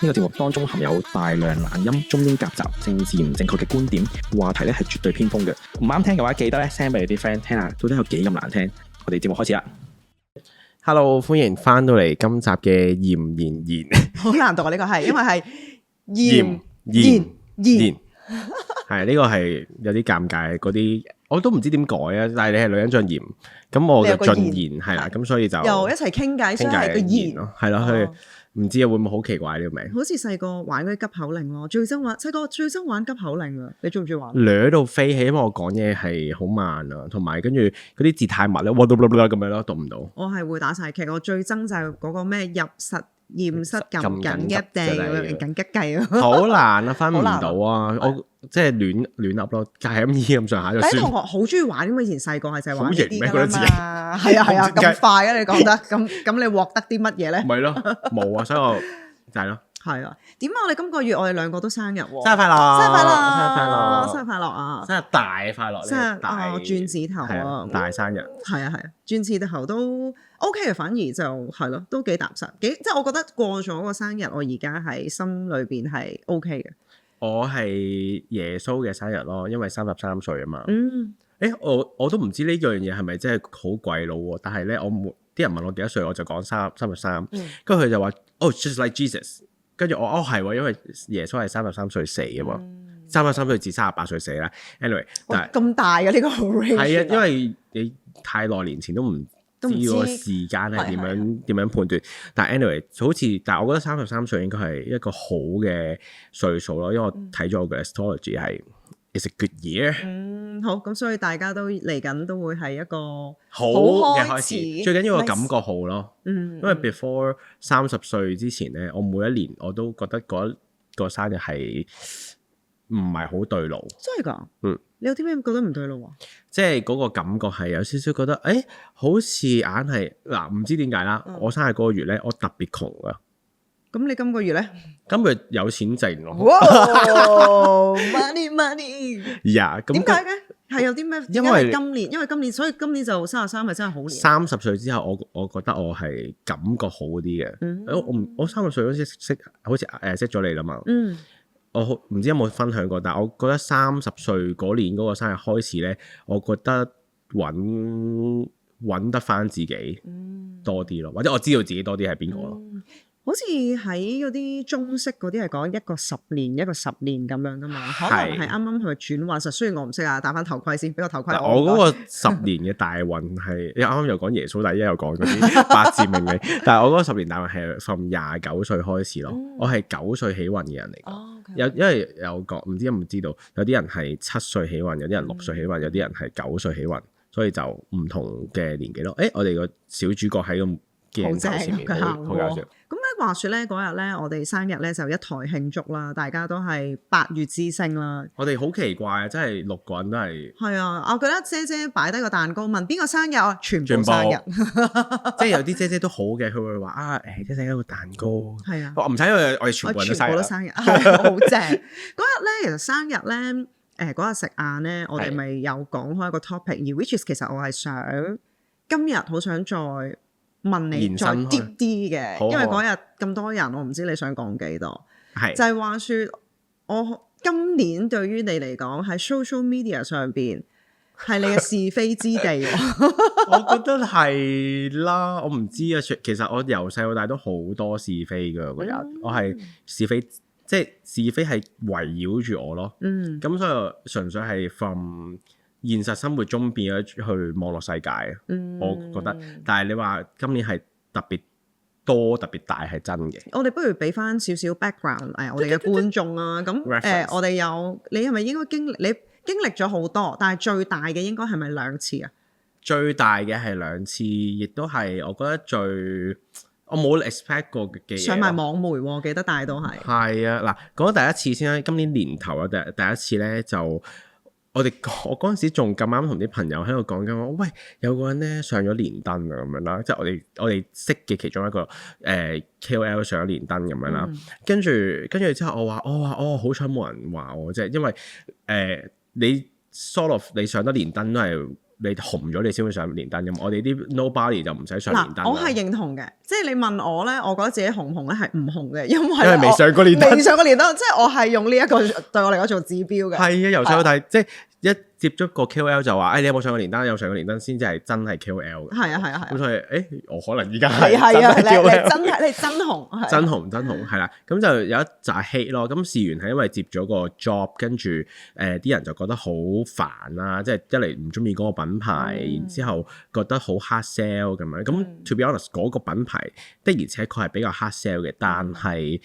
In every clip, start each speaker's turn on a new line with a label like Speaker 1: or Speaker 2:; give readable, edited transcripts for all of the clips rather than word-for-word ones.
Speaker 1: 呢個節目當中含有大量懶音、中英夾雜、政治唔正確嘅觀點，話題咧係絕對偏鋒嘅。唔啱聽嘅話，記得咧 send 俾你啲 friend 聽下，到底有幾咁難聽。我哋節目開始啦。
Speaker 2: Hello， 歡迎翻到嚟今集嘅鹽言言。
Speaker 3: 好難讀啊！呢個係因為係
Speaker 2: 鹽
Speaker 3: 言
Speaker 2: 言，係呢個係有啲尷尬嗰啲，我都唔知點改啊。但係你係女人進鹽，咁我嘅進言係啦，咁所以就
Speaker 3: 又一齊傾偈，所以係個言
Speaker 2: 咯，係咯，佢唔知啊，會唔會好奇怪呢個名？
Speaker 3: 好似細個玩嗰啲急口令咯，細個最憎玩急口令啊！你中唔中意玩？
Speaker 2: 掠到飛起，因為我講嘢係好慢啊，同埋跟住嗰啲字太密咧，哇咁樣咯，讀唔到。
Speaker 3: 我係會打晒劇，我最憎就係嗰個咩入實驗室撳緊一定緊急計啊！
Speaker 2: 好難啊，分唔到啊！我即係亂噏咯，係咁依咁上下就算。
Speaker 3: 啲同學好中意玩，因為以前細個係就係玩呢啲㗎
Speaker 2: 字
Speaker 3: 嘛。係啊，咁快啊！你講得咁你獲得啲乜嘢咧？
Speaker 2: 唔係咯，冇啊，所以我就係咯。
Speaker 3: 係啊，點解我哋今個月我哋兩個都生日喎？
Speaker 2: 生日快樂！
Speaker 3: 生日快樂！
Speaker 2: 生日快樂！
Speaker 3: 生日快樂啊！
Speaker 2: 生日大快樂！
Speaker 3: 生日
Speaker 2: 大
Speaker 3: 轉字頭啊！
Speaker 2: 大生日。
Speaker 3: 係啊，轉字頭都 OK 嘅，反而就係咯，都幾踏實，即係我覺得過咗個生日，我而家喺心裏邊係 OK 嘅。
Speaker 2: 我係耶穌嘅生日咯，因為33歲啊嘛。我都唔知呢樣嘢係咪真係好鬼佬喎？但係咧，啲人問我幾多歲，我就講33，跟住佢就話just like Jesus。跟住我係喎，因為耶穌係33歲死嘅嘛，33歲至38歲死啦。anyway， 但係咁
Speaker 3: 大嘅呢個 range
Speaker 2: 係啊，因為你太耐年前都唔知個時間係點樣判斷。但係 anyway，但係我覺得33歲應該係一個好嘅歲數咯，因為我睇咗我嘅 astrology 係 it's a good year。
Speaker 3: 好，咁所以大家都嚟緊都會係一個
Speaker 2: 好嘅開始，最緊要個感覺好咯。因為 before 30歲之前咧，我每一年我都覺得嗰個生日係唔係好對路。
Speaker 3: 真係㗎？你有啲咩覺得唔對路啊？
Speaker 2: 即係嗰個感覺係有少少覺得，好似硬係嗱，唔知點解啦。我生日嗰個月咧，我特別窮啊。
Speaker 3: 咁你今個月咧？
Speaker 2: 今個月有錢剩咯。
Speaker 3: 哇！money
Speaker 2: 呀，咁
Speaker 3: 點解嘅？係有啲咩？因為今年，所以今年就33係真係好年。
Speaker 2: 30歲之後，我覺得我係感覺好啲嘅。我30歲嗰時好似識咗你啦嘛。我唔知有冇分享過，但係我覺得30歲嗰年嗰個生日開始咧，我覺得揾得返自己多啲咯，或者我知道自己多啲係邊個咯。
Speaker 3: 好似喺嗰啲中式嗰啲係講一個10年一個10年咁樣噶嘛，可能係啱啱佢轉運。雖然我唔識啊，戴翻頭盔先，俾個頭盔我。
Speaker 2: 我嗰個10年嘅大運係，你啱啱又講耶穌，但係又講嗰啲八字命理。但係我嗰個10年大運係從29歲開始咯。我係9歲起運嘅人嚟㗎。因為有講唔知有冇知道，有啲人係7歲起運，有啲人6歲起運，有啲人係9歲起運，所以就唔同嘅年紀咯。我哋個小主角喺咁鏡頭前面好搞笑。
Speaker 3: 咁咧話説咧嗰日咧，我哋生日咧就一台慶祝啦，大家都係8月之星啦。
Speaker 2: 我哋好奇怪啊，真係6個人都係。
Speaker 3: 係啊，我覺得姐姐擺低個蛋糕問邊個生日啊，全部生日。
Speaker 2: 即係有啲姐姐都好嘅，佢會話姐姐一個蛋糕。係
Speaker 3: 啊，
Speaker 2: 我唔使我哋全部人都生日，
Speaker 3: 好正。嗰日咧其實生日咧，嗰日食晏咧，我哋咪有講開一個 topic，而 which is 其實我係想今日好想再問你再 deep 啲嘅，因為嗰日咁多人，我唔知你想講幾多。就係話説，我今年對於你嚟講喺 social media 上邊係你嘅是非之地。
Speaker 2: 我覺得係啦，我唔知啊。其實我由細到大都好多是非㗎嗰日，我係是非，即係是非係圍繞住我咯。咁所以純粹係 from現實生活中變咗去網絡世界，我覺得。但係你話今年係特別多、特別大係真嘅。我
Speaker 3: 哋不如俾翻少少 background 我哋嘅觀眾啊。咁我哋你係咪應該經歷咗好多？但係最大嘅應該係咪2次啊？
Speaker 2: 最大嘅係2次，亦都係我覺得我冇 expect 過嘅嘢。
Speaker 3: 上埋網媒喎，記得帶都係。
Speaker 2: 係啊，嗱，講第一次先啦。今年年頭啊，第一次咧就。我嗰陣時仲咁啱同啲朋友喺度講緊話，喂，有個人咧上咗連登啊咁樣啦，即係我哋識嘅其中一個KOL 上咗連登咁樣啦。跟住之後我話好彩冇人話我啫，因為你 sort of 你上得連登都係你紅咗你先會上連登咁，我哋啲 nobody 就唔使上連登。
Speaker 3: 我係認同嘅，即係你問我咧，我覺得自己紅唔紅咧係唔紅嘅，因為
Speaker 2: 未上過連登，
Speaker 3: 未上過連登，即係我係用呢一個對我嚟講做指標嘅。
Speaker 2: 係啊，由細到大即係一接觸個 KOL 就話，你有冇上過連登？有上過連登先至係真係 KOL 嘅。
Speaker 3: 係啊。
Speaker 2: 咁所以我可能依家
Speaker 3: 係啊，你真紅，
Speaker 2: 真紅係啦。咁就有一紮 hate 咯。咁事緣係因為接咗個 job，跟住啲人就覺得好煩啦，即係一嚟唔中意嗰個品牌，然之後覺得好 hard sell 咁樣。咁 to be honest，嗰個品牌的而且確係比較 hard sell 嘅，但係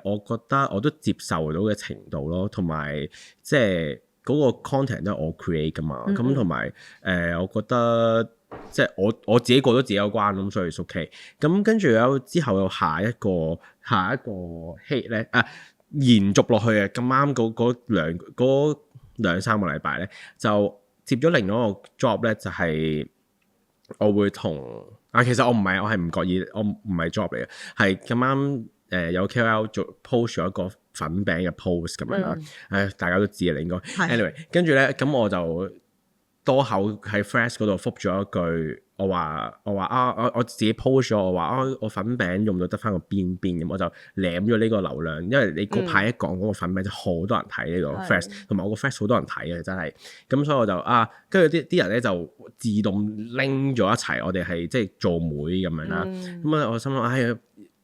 Speaker 2: 我覺得我都接受到嘅程度咯，同埋即係。嗰個 content 都係我 create 噶嘛，咁同埋我覺得即係我自己過咗自己有關咁，所以 OK。咁跟住之後有下一個 hate 咧，延續落去嘅咁啱嗰兩三個禮拜咧，就接咗另外一個 job 咧，就係我會同其實我係唔覺意，我唔係 job 嚟嘅，係咁啱有 KOL 做 post 咗一個粉餅嘅 post 咁樣啦，大家都知啊，你應該。anyway， 跟住咧，咁我就多口喺 Flash 嗰度覆咗一句，我話我自己 post 咗，我話我粉餅用到得翻個邊咁，我就舐咗呢個流量，因為你嗰排一講嗰個粉餅就好多人睇呢個 Flash，同埋我個 Flash 好多人睇嘅真係，咁所以我就跟住啲人咧就自動拎咗一齊，我哋係即係做妹咁樣啦，咁我心諗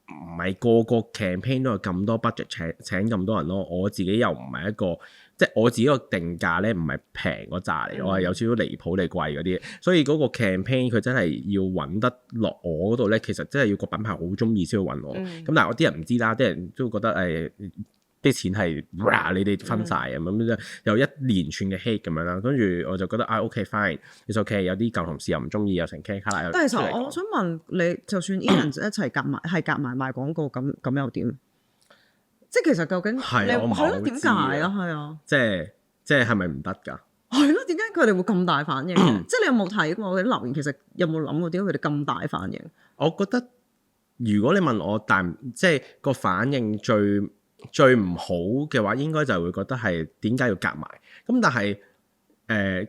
Speaker 2: 唔係個個 campaign 都有咁多 budget 請咁多人咯，我自己又唔係一個，即係我自己個定價咧唔係平嗰扎嚟，我係有少少離譜地貴嗰啲，所以嗰個 campaign 佢真係要揾得落我嗰度咧，其實真係要個品牌好中意先會揾我，咁但係我啲人唔知啦，啲人都覺得啲錢係你哋分晒咁有一連串嘅 hate 咁樣啦，跟住我就覺得OK fine，it's OK， 有啲舊同事又唔中意，又成 K 卡啦。
Speaker 3: 但係其實我想問你，就算 Ian 一齊夾埋賣廣告咁又點？即係其實究竟係咯？點解啊？係啊，
Speaker 2: 即係係咪唔得㗎？
Speaker 3: 係咯，點解佢哋會咁大反應？即係你有冇睇過佢啲留言？其實有冇諗過點解佢哋咁大反應？
Speaker 2: 我覺得如果你問我，即係個反應最唔好嘅話，應該就會覺得係點解要夾埋？咁但係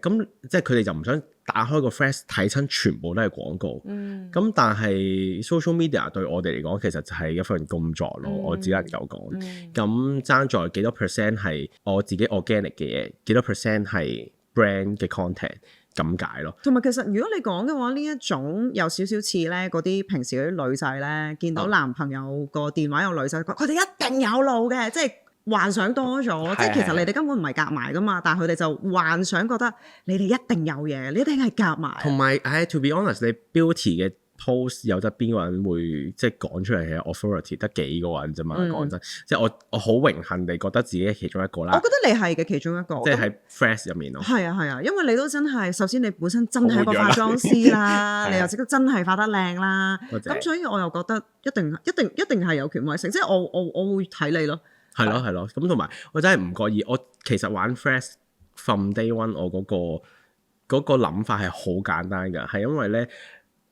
Speaker 2: 咁即係佢哋就唔想打開個 Flash 睇親全部都係廣告。咁但係 social media 對我哋嚟講，其實就係一份工作咯。我只能夠講。咁爭在幾多 percent 係我自己 organic 嘅嘢，幾多 percent 係 brand 嘅 content。咁解咯，
Speaker 3: 同埋其實如果你講嘅話，呢一種有少少似咧嗰啲平時嗰啲女仔咧，見到男朋友個電話有女仔，佢哋一定有路嘅，即係幻想多咗，即係其實你哋根本唔係夾埋噶嘛，但係佢哋就幻想覺得你哋一定有嘢，你一定係夾埋。同埋
Speaker 2: to be honest，你 beauty 嘅 post 有得邊個人會即係講出嚟嘅 authority 得幾個人啫嘛？講真，即係我好榮幸地覺得自己係其中一個啦。
Speaker 3: 我覺得你係嘅其中一個，
Speaker 2: 即係喺 Flash 入面咯。
Speaker 3: 係啊，因為你都真係首先你本身真係一個化妝師啦，你又識得真係化得靚啦。咁所以我又覺得一定係有權威性，即係我會睇你咯。
Speaker 2: 係咯，咁同埋我真係唔覺意，我其實玩 Flash from day one，我嗰個諗法係好簡單㗎，係因為咧。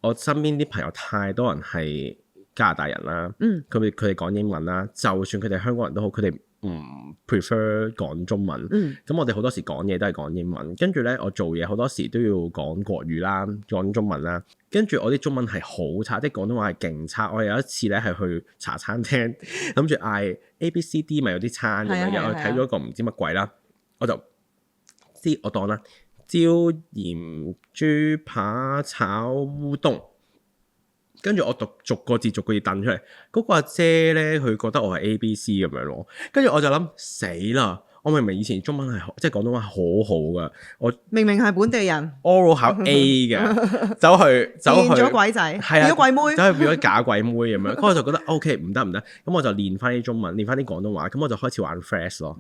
Speaker 2: 我身邊啲朋友太多人係加拿大人啦，佢哋講英文啦，就算佢哋香港人都好，佢哋唔 prefer 講中文。咁我哋好多時講嘢都係講英文，跟住咧我做嘢好多時都要講國語啦，講中文啦。跟住我啲中文係好差，即係廣東話係勁差。我有一次咧係去茶餐廳，諗住嗌 ABCD 咪有啲餐咁樣，我睇咗個唔知乜鬼啦，我就知我當啦。椒鹽豬扒炒烏冬，跟住我讀逐個字噔出嚟。嗰個阿姐咧，佢覺得我係 ABC 咁樣咯。跟住我就諗死啦！我明明以前中文係即係廣東話好好噶，我明
Speaker 3: 明係本地人
Speaker 2: oral 考 A 嘅，走去
Speaker 3: 變咗鬼仔，變咗鬼妹，
Speaker 2: 走去變咗假鬼妹咁樣。咁我就覺得 OK 唔得，咁我就練翻啲中文，練翻啲廣東話。咁我就開始玩 Flash 咯。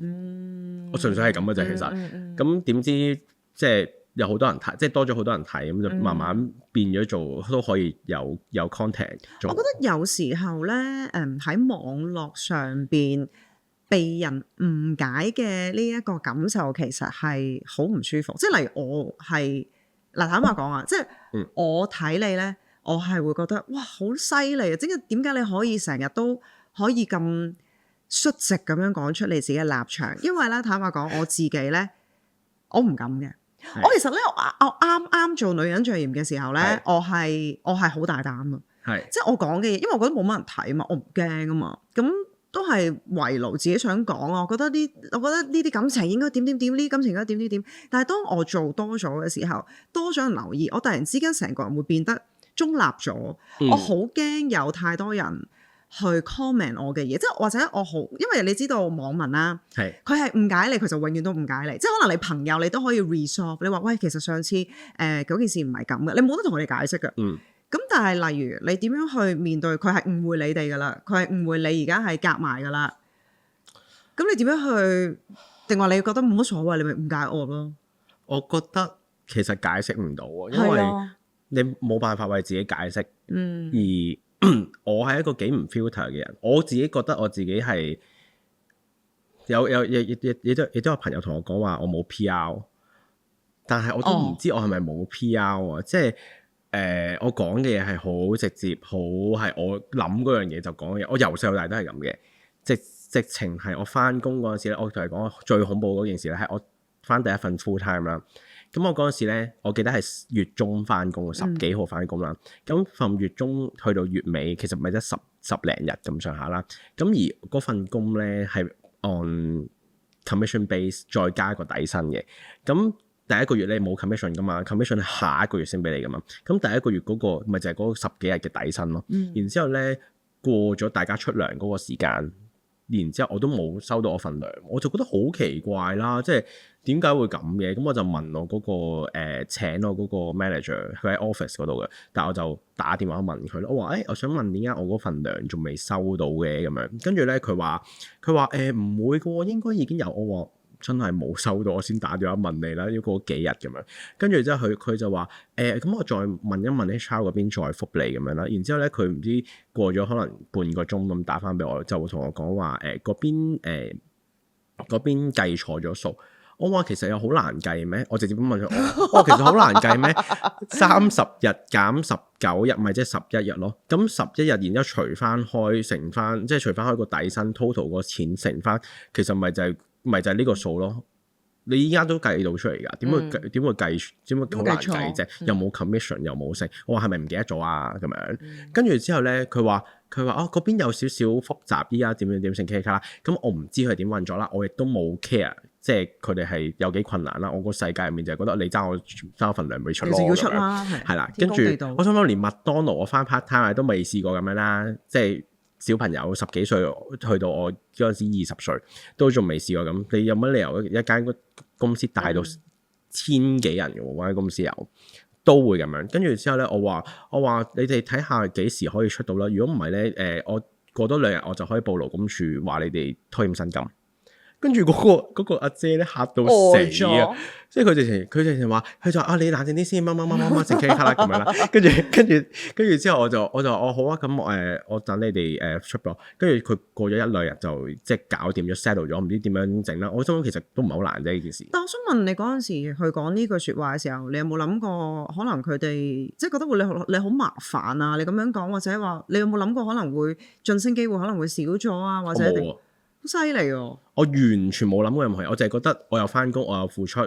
Speaker 2: 我純粹係咁嘅啫，其實。咁點知？即係有好多人睇，即係多咗好多人睇，咁就慢慢變咗做都可以有 content 做。我覺
Speaker 3: 得有時候咧，喺網絡上邊被人誤解嘅呢一個感受，其實係好唔舒服。即係例如我係坦白講啊，即係我睇你咧，我係會覺得哇好犀利啊！即係點解你可以成日都可以咁率直咁樣講出你自己嘅立場？因為咧坦白講，我自己咧我唔敢嘅。我其實咧，我啱啱做女人最嚴嘅時候咧，
Speaker 2: 係
Speaker 3: 我係好大膽啊！
Speaker 2: 係
Speaker 3: 即係我講嘅嘢，因為我覺得冇乜人睇啊嘛，我唔驚啊嘛，咁都係圍爐自己想講啊。我覺得呢啲感情應該點點點，呢啲感情應該點點點。但係當我做多咗嘅時候，多咗人留意，我突然之間成個人會變得中立咗。我好驚有太多人去 comment 我嘅嘢，即係或者我好，因為你知道網民啦，佢係誤解你，佢就永遠都誤解你。即係可能你朋友你都可以 resolve，你話喂，其實上次嗰件事唔係咁嘅，你冇得同佢哋解釋嘅。咁但係例如你點樣去面對佢係誤會你哋噶啦，佢係誤會你而家係夾埋噶啦。咁你點樣去？定話你覺得冇乜所謂，你咪誤解我咯？
Speaker 2: 我覺得其實解釋唔到啊，因為你冇辦法為自己解釋。而我係一個幾唔 filter 嘅人，我自己覺得我自己係亦都有朋友同我講話我冇 PR， 但係我都唔知我係咪冇 PR 啊，即係。我講嘅嘢係好直接，好係我諗嗰樣嘢就講嘅嘢。我由細到大都係咁嘅，直情係我翻工嗰陣時咧，我同你講最恐怖嗰件事咧，係我翻第一份 full time 啦。咁我嗰陣時咧，我記得係月中翻工，10幾號翻工啦。咁從月中去到月尾，其實咪得十零日咁上下啦。咁而嗰份工咧係 on commission base 再加一個底薪嘅。咁第一個月你冇 commission 噶嘛 ，commission 係下一個月先俾你噶嘛。咁第一個月嗰個咪就係嗰10幾日嘅底薪咯。然之後咧過咗大家出糧嗰個時間，然之後我都冇收到我份糧，我就覺得好奇怪啦。即係點解會咁嘅？咁我就問我嗰個請我嗰個 manager，佢喺 office 嗰度嘅，但係我就打電話問佢咯。我話我想問點解我嗰份糧仲未收到嘅咁樣？跟住咧佢話唔會嘅喎，應該已經有。我話真係冇收到，我先打電話問你啦，要過幾日咁樣。跟住之後佢就話咁我再問一問 HR 嗰邊再覆你咁樣啦。然之後咧佢唔知過咗可能半個鐘咁打翻俾我，就會同我講話嗰邊計錯咗數。我話其實有好難計咩？我直接咁問佢，我其實好難計咩？30日減19日，咪即係11日咯。咁11日，然之後除翻開乘翻，即係除翻開個底薪 total 個錢乘翻，其實咪就係呢個數咯。你依家都計到出嚟㗎，點會計？點會好難計啫？又冇 commission，又冇剩。我話係咪唔記得咗啊？咁樣跟住之後咧，佢話嗰邊有少少複雜，依家點成 K 卡啦。咁我唔知佢點運作啦，我亦都冇 care，即係佢哋係有幾困難啦。我個世界入面就係覺得你爭我份糧未出咯，
Speaker 3: 要出啦，
Speaker 2: 係啦。跟住我想講，連麥當勞我翻 part time 都未試過咁樣啦，即係。小朋友10幾歲去到我嗰陣時20歲都仲未試過咁，你有乜理由一間公司大到1000幾人嘅喎？嗰間公司有都會咁樣。跟住之後咧，我話你哋睇下幾時可以出到啦。如果唔係咧，我過多2日我就可以報勞工處話你哋拖欠薪金。跟住嗰個阿姐咧嚇到死啊！即係佢直情話，佢就話你冷靜啲先，乜成 K 卡啦咁樣啦。跟住之後我就好啊，咁我等你哋出咗。跟住佢過咗1、2日就即係搞掂咗 settle 咗，唔知點樣整啦。我心諗其實都唔係好難啫呢件事。
Speaker 3: 但我想問你嗰陣時去講呢句説話嘅時候，你有冇諗過可能佢哋即係覺得你好麻煩啊？你咁樣講，或者話你有冇諗過可能會晉升機會可能會少咗啊？或者好犀利喎！
Speaker 2: 我完全冇諗過任何嘢，我淨係覺得我有翻工，我有付出，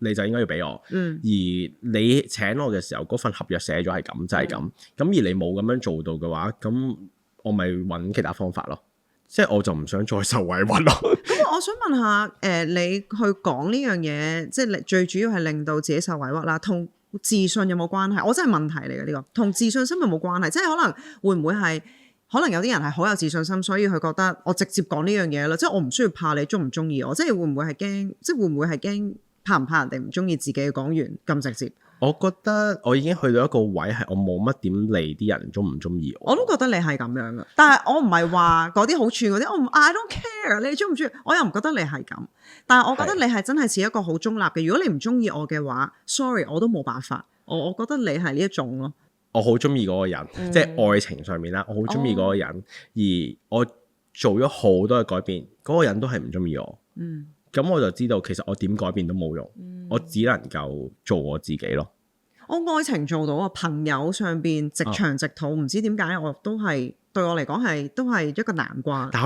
Speaker 2: 你就應該要俾我。而你請我嘅時候，嗰份合約寫咗係咁，就係咁。咁而你冇咁樣做到嘅話，咁我咪揾其他方法咯。即係我就唔想再受委屈咯。
Speaker 3: 咁我想問下，你去講呢樣嘢，即係最主要係令到自己受委屈啦，同自信有冇關係？我真係問題嚟嘅呢個，同自信心有冇關係？即係可能會唔會係？可能有啲人係好有自信心，所以佢覺得我直接講呢樣嘢啦，即係我唔需要怕你鍾唔鍾意我，即係會唔會係驚？即係會唔會係驚怕唔怕人哋唔鍾意自己講完咁直接？我
Speaker 2: 覺得我已經去到一個位係我冇乜點理啲人鍾唔鍾意我。
Speaker 3: 我都覺得你係咁樣嘅，但係我唔係話嗰啲好處嗰啲，我唔 I don't care 你鍾唔鍾意，我又唔覺得你係咁。但係我覺得你係真係似一個好中立嘅。如果你唔鍾意我嘅話，sorry 我都冇辦法。我覺得你係呢一種咯。
Speaker 2: 我好中意嗰個人，即係愛情上面啦，我好中意嗰個人，而我做咗好多嘅改變，嗰個人都係唔中意我。咁我就知道其實我點改變都冇用，我只能夠做我自己咯。
Speaker 3: 我愛情做到啊，朋友上邊直腸直肚，唔知點解我都係對我嚟講係都係一個難關。
Speaker 2: 但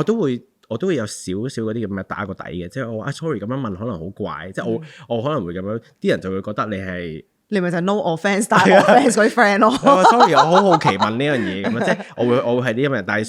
Speaker 2: 我我都會有少少嗰啲咁嘅打個底嘅，即係我話sorry 咁樣問可能好怪，即係我可能會咁樣，啲人就會覺得你係。
Speaker 3: 你咪就係 no offence 但係 offence 嗰啲 friend 咯。
Speaker 2: sorry，我好好奇問呢樣嘢咁啊，即係我會係呢咁嘅人，但係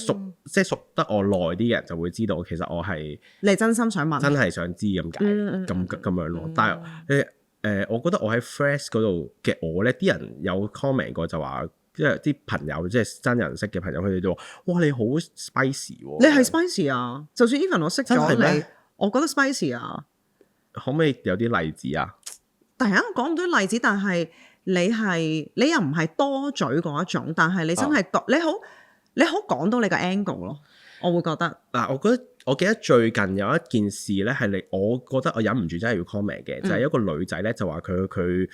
Speaker 2: 即係熟得我耐啲嘅人就會知道，其實我係
Speaker 3: 你真心想問，真
Speaker 2: 係想知咁解咁樣咯。但係我覺得我喺 Threads 嗰度嘅我咧，啲人有 comment 過就話，即係啲朋友即係真人識嘅朋友，佢哋都話：哇，你好 spicy 喎！
Speaker 3: 你係 spicy 啊！就算 even 我識咗你，我覺得 spicy 啊！
Speaker 2: 可唔可以有啲例子啊？
Speaker 3: 突然間講唔到例子，但係你又唔係多嘴嗰一種，但係你真係你好講到你個 angle 咯，我會覺得。
Speaker 2: 嗱，我記得最近有一件事咧，係我覺得我忍唔住真係要 comment 嘅，就係一個女仔咧就話佢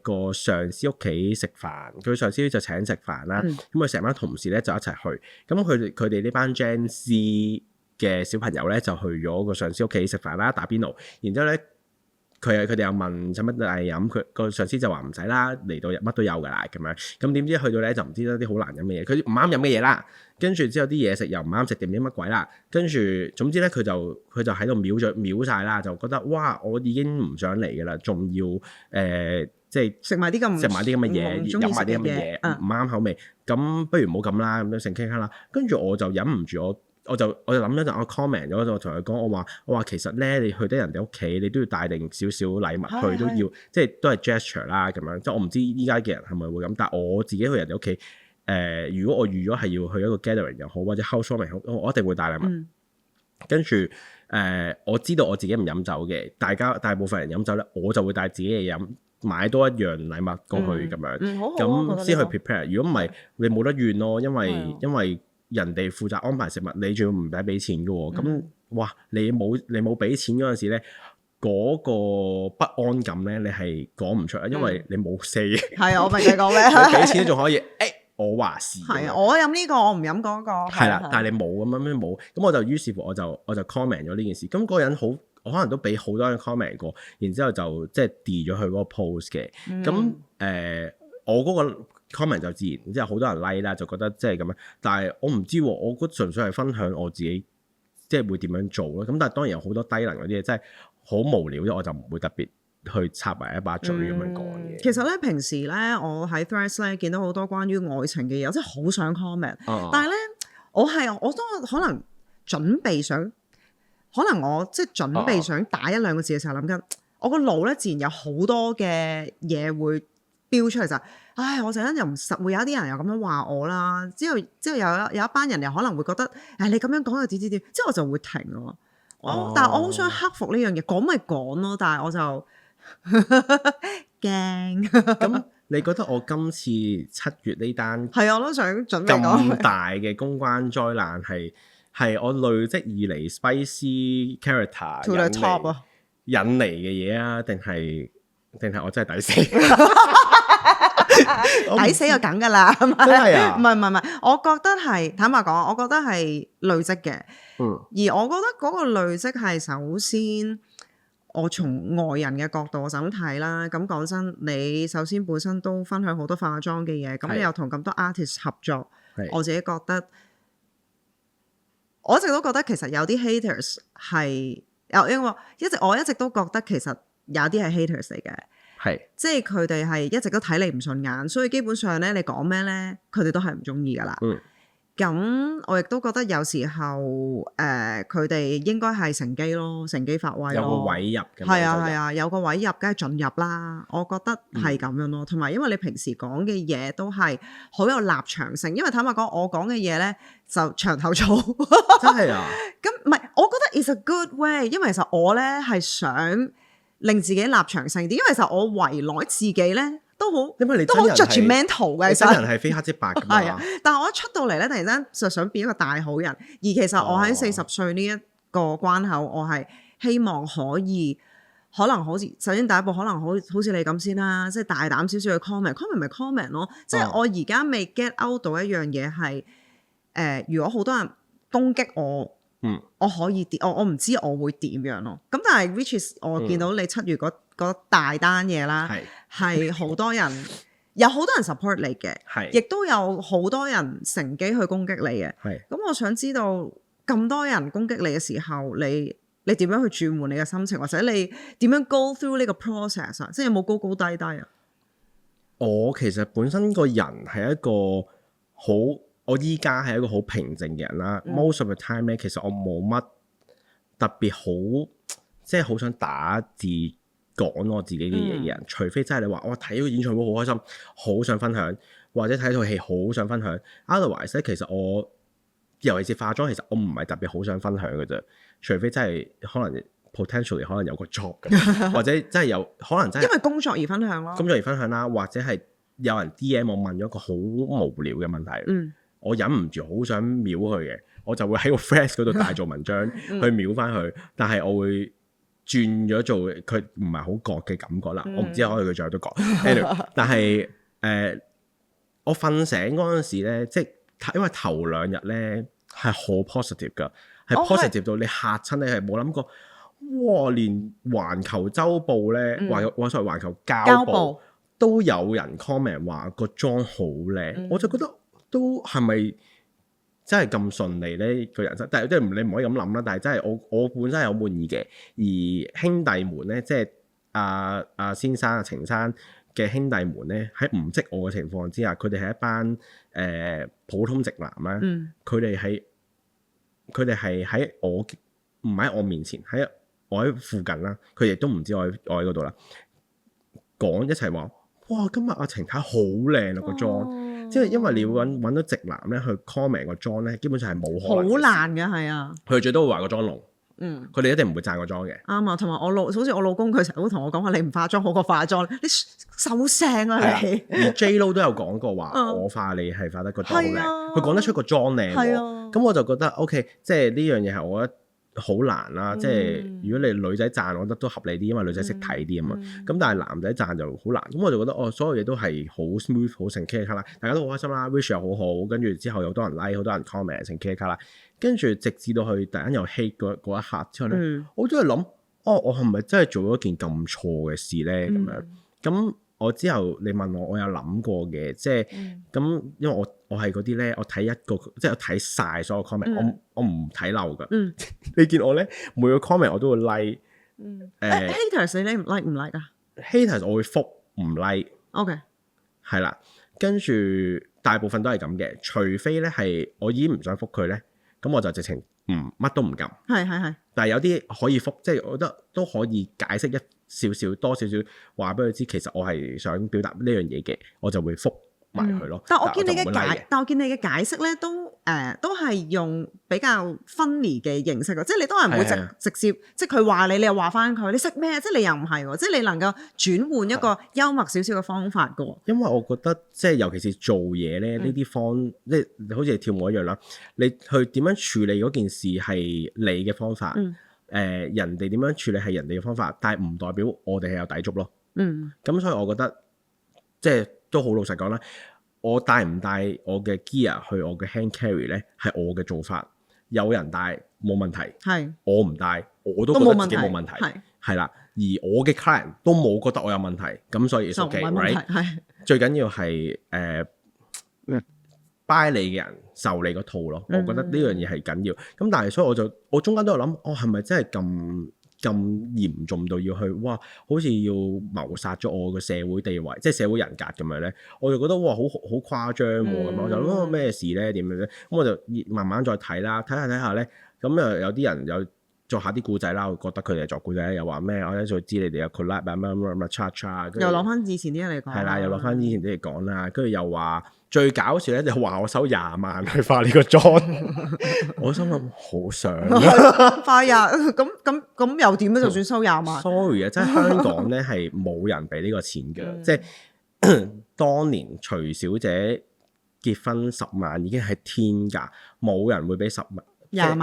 Speaker 2: 個上司屋企食飯，佢上司就請食飯啦，咁佢成班同事咧就一齊去，咁佢哋呢班 Gen Z 嘅小朋友咧就去咗個上司屋企食飯啦，打邊爐，然之後咧。佢哋又問使乜嚟飲，佢個上司就話唔使啦，嚟到乜都有㗎啦咁樣。咁點知去到咧就唔知得啲好難飲嘅嘢，佢唔啱飲嘅嘢啦。跟住之後啲嘢食又唔啱食，定唔知乜鬼啦。跟住總之咧佢就喺度秒晒啦，就覺得哇我已經唔想嚟㗎啦，仲要即係食埋啲咁嘅嘢，飲埋啲咁嘅嘢唔啱口味。咁不如唔好咁啦，咁樣成傾下啦。跟住我就忍唔住我就諗咗陣，我 comment 咗，我同佢講，我話其實咧，你去得人哋屋企，你都要帶定少少禮物去，都要即係都係 gesture 啦咁樣。即係我唔知依家嘅人係咪會咁，但係我自己去人哋屋企，如果我預咗係要去一個 gathering 又好，或者 housewarming 好，我一定會帶禮物。跟住我知道我自己唔飲酒嘅，大部分人飲酒咧，我就會帶自己嘢飲，買多一樣禮物過去咁樣，咁先去 prepare。如果唔係，你冇得怨咯，因為人哋負責安排食物，你仲要唔使俾錢嘅喎，咁哇，你冇俾錢嗰陣時咧，嗰個不安感咧，你係講唔出啊，因為你冇 say。係啊，
Speaker 3: 我明你講咩？
Speaker 2: 你俾錢都仲可以，我話事。
Speaker 3: 係啊，我飲呢個，我唔飲嗰個。
Speaker 2: 係啦，但係你冇咁樣冇，咁我就於是乎我就 comment 咗呢件事，咁嗰個人我可能都俾好多人 comment 過，然之後就即係 delete 咗佢嗰個 post 嘅，咁我嗰個 comment 就自然，即係好多人 like 啦，就覺得即係咁樣。但係我唔知喎，我覺得純粹係分享我自己，即係會點樣做咯。咁但係當然有好多低能嗰啲嘢，真係好無聊啫，我就唔會特別去插埋一把嘴咁樣講嘅。
Speaker 3: 其實咧，平時咧，我喺 Threads 咧見到好多關於愛情嘅嘢，我真係好想 comment。但係咧，我都可能準備想，可能我即係準備想打一兩個字嘅時候，諗緊我個腦咧自然有好多嘅嘢會飆出嚟就。唉，我陣間又唔實會有一啲人又咁樣話我啦，之後有一班人又可能會覺得，你咁樣講又點，之後我就會停咯。但係我好想克服呢樣嘢，講咪講咯，但係我就驚。
Speaker 2: 咁你覺得我今次7月呢單
Speaker 3: 係我都想準備講
Speaker 2: 咁大嘅公關災難係我累積以嚟 spicy character
Speaker 3: to the top
Speaker 2: 引嚟嘅嘢啊，定係我真係抵死？
Speaker 3: 抵死就梗㗎啦，真
Speaker 2: 係啊？
Speaker 3: 唔係，我覺得係坦白講，我覺得係累積嘅。而我覺得嗰個累積係首先，我從外人嘅角度我就咁睇啦。咁講真，你首先本身都分享好多化妝嘅嘢，咁你又同咁多 artist 合作，我自己覺得，我一直都覺得其實有啲 haters 係因為我一直都覺得其實有啲係 haters 嚟嘅。即係佢哋係一直都睇你唔順眼，所以基本上咧，你講咩咧，佢哋都係唔中意噶啦。咁我亦都覺得有時候佢哋應該係乘機咯，乘機發威咯。有個
Speaker 2: 位入嘅。
Speaker 3: 係啊，有個位入，梗係進入啦。我覺得係咁樣咯。同埋因為你平時講嘅嘢都係好有立場性，因為坦白講，我講嘅嘢咧就長頭草。
Speaker 2: 真係啊？
Speaker 3: 咁唔係，我覺得 it's a good way，因為其實我咧係想令自己立場性啲，因為其實我圍內自己咧都好，
Speaker 2: 因為你
Speaker 3: 都好 judgmental 嘅。
Speaker 2: 真人係非黑即白㗎嘛。
Speaker 3: 係啊，但係我一出到嚟咧，突然間就想變一個大好人。而其實我喺40歲呢一個關口，我係希望可能好似首先第一步，可能好似你咁先啦，即係大膽少少嘅 comment 咪 comment 咯。即係我而家未 get out 到一樣嘢係如果好多人攻擊我。我可以點？我唔知我會點樣咯。咁但係 which is 我見到你7月嗰大單嘢啦，係好多人有好多人 support 你嘅，亦都有好多人乘機去攻擊你嘅。咁我想知道咁多人攻擊你嘅時候，你點樣去轉換你嘅心情，或者你點樣 go through 呢個 process 啊？即係有冇高高低低啊？
Speaker 2: 我其實本身個人係一個我依家係一個好平靜嘅人啦。Most of the time 咧，其實我冇乜特別好，即係好想打字講我自己嘅嘢嘅人，除非真係你話我睇個演唱會好開心，好想分享，或者睇套戲好想分享。Otherwise 咧，其實我尤其是化妝，其實我唔係特別好想分享嘅啫。除非真係可能 potentially 可能有個 job 嘅，或者真係有可能真係
Speaker 3: 因為工作而分享咯，
Speaker 2: 工作而分享啦，或者係有人 DM 我問咗個好無聊嘅問題，我忍唔住好想秒佢嘅，我就會喺個 Threads 嗰度大做文章去秒翻佢，但係我會轉咗做佢唔係好覺嘅感覺啦。我唔知可能佢最後都講，anyway, 但係我瞓醒嗰陣時咧，即係因為頭2日咧係好 positive 㗎，係 positive 到你嚇親你係冇諗過，哇！連環球週報咧，環球交報都有人 comment 話個妝好靚，我就覺得都係咪真係咁順利咧個人生？但係即係你唔可以咁諗啦。但係真係我本身係好滿意嘅，而兄弟們咧，即係阿先生程生嘅兄弟們咧，喺唔識我嘅情況之下，佢哋係一班普通直男啦。佢哋係喺我唔喺我面前，喺我喺附近啦。佢哋都唔知我喺嗰度啦。講一齊話，哇！今日阿程太好靚啊個妝，即係因為你要揾到直男咧去 comment 個妝咧，基本上係冇可能。好難嘅係啊！佢哋最多會話個妝濃。佢哋一定唔會讚個妝嘅。啱啊，同埋好似我老公佢成日都同我講話，你唔化妝好過化妝，你收聲啊你！而 J-Lo 都有講過話，我化你係化得個妝靚，佢講得出個妝靚喎。咁我就覺得 OK， 即係呢樣嘢係我覺得好難啦。即係如果你女仔讚，我覺得都合理啲，因為女仔識睇啲啊嘛。咁但係男仔讚就好難。咁我就覺得所有嘢都係好 smooth， 好成 K 卡啦，大家都好開心啦 ，wish 又好好，跟住之後有好多人 like， 好多人 comment 成 K 卡啦。跟住直至到佢突然間又 hate 嗰一刻之後咧，我都係諗，我係咪真係做咗一件咁錯嘅事咧？咁樣咁我之後你問我有諗過嘅，即係咁，因為我係嗰啲咧，我睇一個即係我睇晒所有 comment，我唔睇漏噶。你見我咧每個 comment 我都會 like。haters 你唔 like 啊 ？haters 我會覆唔 like。OK， 係啦，跟住大部分都係咁嘅，除非咧係我已經唔想覆佢咧。咁我就直情乜都唔撳，係。但係有啲可以覆，即係我覺得都可以解釋多少少話俾佢知，其實我係想表達呢樣嘢嘅，我就會覆埋佢咯。但我見你嘅解釋咧，都係用比較 funny 嘅形式，即係你都係唔會直接，即係佢話你又話翻佢，你識咩？即係你又唔係喎，即係你能夠轉換一個幽默少少嘅方法噶。因為我覺得即係尤其是做嘢咧，呢啲方即係好似跳舞一樣啦，你去點樣處理嗰件事係你嘅方法，人哋點樣處理係人哋嘅方法，但係唔代表我哋係有抵觸咯。咁所以我覺得即係都好老實講啦。我帶唔帶我嘅 gear 去我嘅 hand carry 咧，係我嘅做法。有人帶冇問題，我唔帶我都覺得自己冇問題，係啦。而我嘅 client 都冇覺得我有問題，咁所以 it's okay，right？最緊要係buy 你嘅人受你個套咯。我覺得呢樣嘢係緊要。咁但係所以我中間都有諗，係咪真係咁嚴重到要去哇？好似要謀殺咗我嘅社會地位，即係社會人格咁樣咧，我就覺得哇，好誇張喎咁樣。我就諗咩事咧？點樣咧？咁我就慢慢再睇啦，睇下咧。咁有啲人有作下啲故仔啦，我覺得佢哋作故仔又話咩？我一再知你哋有 collab 啊乜 cha， 又攞翻以前啲嘢嚟講，係啦，又攞翻以前啲嚟講啦。跟住又話最搞笑咧，就話我收20萬去化呢個妝，我心諗好想化咁又點咧？就算收20萬 ，sorry 啊，即係香港咧係冇人俾呢個錢嘅，即係當年徐小姐結婚10萬已經係天價，冇人會俾10萬。20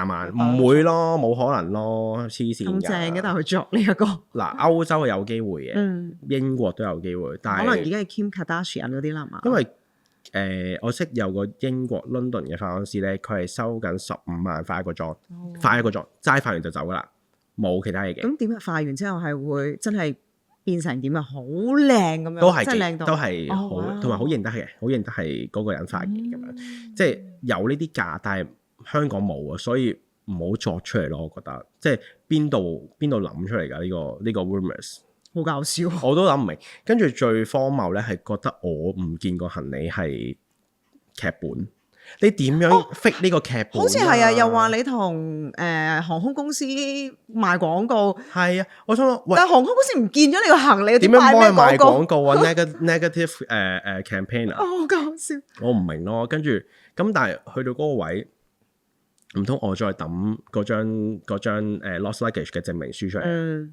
Speaker 2: 萬唔會咯，冇可能咯，黐線咁正嘅，但係佢作呢一個嗱，歐洲有機會嘅，英國都有機會，但係可能而家係 Kim Kardashian 嗰啲啦嘛。因為我識有個英國 London 嘅化妝師咧，佢係收緊15萬化一個妝，化一個妝，齋化完就走噶啦，冇其他嘢嘅。咁點解化完之後係會真係變成點啊？好靚咁樣，都係靚到，都係好，同埋好認得係嗰個人化嘅咁樣，即係有呢啲價，但係香港冇啊，所以唔好作出嚟咯。我覺得即係邊度諗出嚟㗎呢個 rumors，
Speaker 3: 好搞笑，
Speaker 2: 我都諗唔明。跟住最荒謬咧係覺得我唔見過行李係劇本。你點樣 fit 呢個劇本？
Speaker 3: 好似係啊，又話你同航空公司賣廣告。
Speaker 2: 係啊，我想講，
Speaker 3: 但係航空公司唔見咗你個行李，
Speaker 2: 點樣幫佢賣廣
Speaker 3: 告
Speaker 2: 告啊？negative campaign 啊，
Speaker 3: 好搞笑。
Speaker 2: 我唔明咯。跟住咁，但係去到嗰個位，唔通我再抌嗰張lost luggage 嘅證明書出嚟？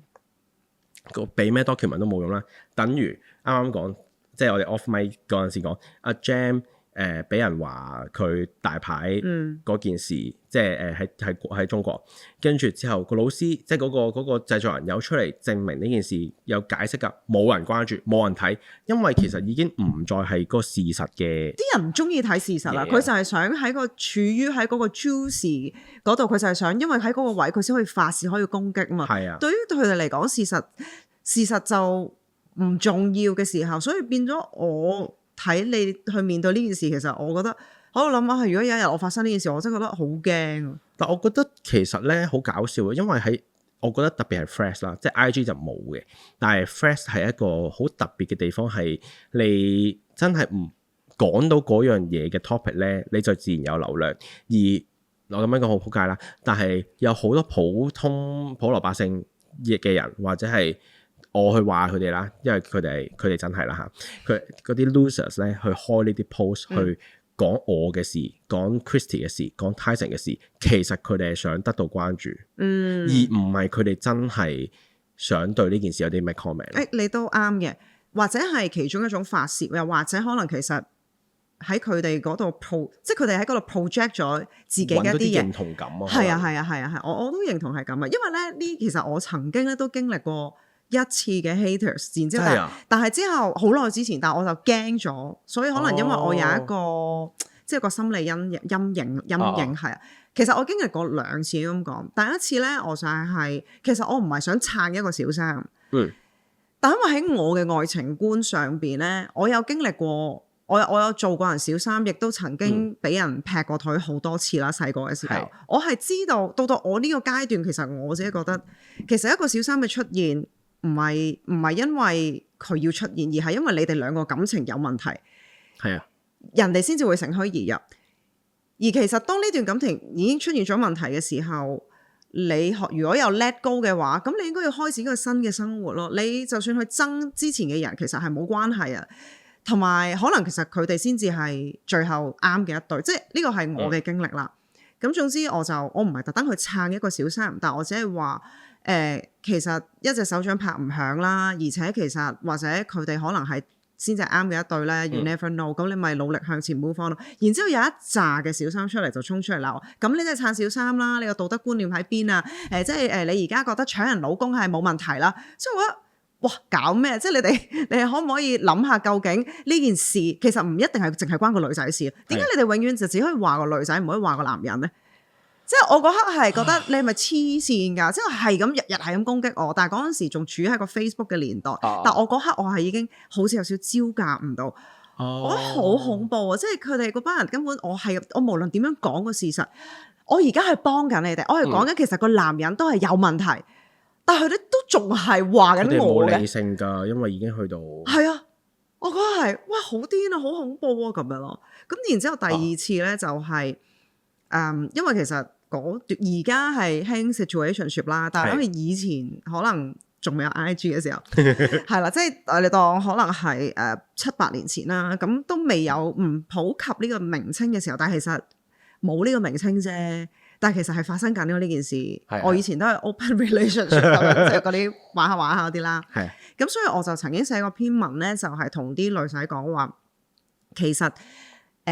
Speaker 2: 個俾咩 document 都冇用啦。等於啱啱講，即係我哋 off mic 嗰陣時講阿 Jam。俾人話佢大牌嗰件事，即係喺中國，跟住之後個老師即係嗰個製作人有出嚟證明呢件事，有解釋㗎，冇人關注，冇人睇，因為其實已經唔再係個事實嘅。啲
Speaker 3: 人唔中意睇事實啦，佢就係想喺處於喺嗰個 juicy 嗰度，佢就係想，因為喺嗰個位佢先可以發泄，可以攻擊啊嘛。係啊，對於佢哋嚟講，事實就唔重要嘅時候，所以變咗我。睇你去面對呢件事，其實我覺得喺度諗下，如果有一日我發生呢件事，我真係覺得好驚。
Speaker 2: 但我覺得其實咧好搞笑嘅，因為我覺得特別係 Threads 啦，即係 IG 就冇嘅，但係 Threads 係一個好特別嘅地方，係你真係唔講到嗰樣嘢嘅 topic 咧，你就自然有流量。而我咁樣講好撲街啦，但係有好多普羅百姓嘅人或者係。我去話佢哋啦，因為佢哋真係啦嚇，佢嗰啲 losers 咧去開呢啲 post 去講我嘅事，講 Christy 嘅事，講 Tyson 嘅事，其實佢哋係想得到關注，而唔係佢哋真係想對呢件事有啲咩 comment。
Speaker 3: 你都啱嘅，或者係其中一種發泄，又或者可能其實喺佢哋嗰度即係佢哋喺嗰度 project 咗自己嘅一啲
Speaker 2: 認同感啊。
Speaker 3: 係啊，我都認同係咁啊，因為咧其實我曾經咧都經歷過一次嘅 haters， 然之後但係之後好耐之前，但係我就驚咗，所以可能因為我有一個即係個心理陰影係啊。其實我經歷過兩次咁講，第一次咧我就係其實我唔係想撐一個小三，但因為喺我嘅愛情觀上邊咧，我有經歷過，我有做過人小三，亦都曾經俾人劈過腿好多次啦。細個嘅時候，我係知道到我呢個階段，其實我自己覺得，其實一個小三嘅出現。唔係因為佢要出現，而係因為你哋兩個感情有問題，
Speaker 2: 係啊，
Speaker 3: 人哋先至會乘虛而入。而其實當呢段感情已經出現咗問題嘅時候，你如果有 let go 嘅話，咁你應該要開始一個新嘅生活咯。你就算去憎之前嘅人，其實係冇關係啊。同埋可能其實佢哋先至係最後啱嘅一對，即係呢個係我嘅經歷啦。咁總之我唔係特登去撐一個小三，但我只係話。其實一隻手掌拍唔響啦，而且其實或者佢哋可能係先至啱嘅一對咧，you never know。咁你咪努力向前 move on 咯。然之後有一紮嘅小三出嚟就衝出嚟鬧，咁你真係撐小三啦！你個道德觀念喺邊啊？即係你而家覺得搶人老公係冇問題啦。即係我覺得哇，搞咩？即係你哋可唔可以諗下究竟呢件事其實唔一定係淨係關個女仔事？點解你哋永遠就只可以話個女仔，唔可以話個男人咧？即係我嗰刻係覺得你係咪黐線㗎？即係咁日係咁攻擊我，但係嗰陣時仲處於喺個 Facebook 嘅年代，但我嗰刻我係已經好似有少招架唔到，我覺得好恐怖啊！即係佢哋嗰班人根本我無論點樣講個事實，我而家係幫緊你哋，我係講緊其實個男人都係有問題，但係佢哋都仲係話緊我嘅。
Speaker 2: 佢哋冇理性㗎，因為已經去到
Speaker 3: 係啊，我覺得係哇好癲啊，好恐怖啊咁樣咯。咁然之後第二次咧就係因為其實。而家係興 situationship 啦，但係因為以前可能仲未有 IG 嘅時候，係啦，即係你當可能係7-8年前啦，咁都未有唔普及呢個名稱嘅時候，但係其實冇呢個名稱啫，但係其實係發生緊呢件事。我以前都係 open relationship 咁樣，即係嗰啲玩下嗰啲啦。咁所以我就曾經寫過篇文咧，就係同啲女仔講話，其實。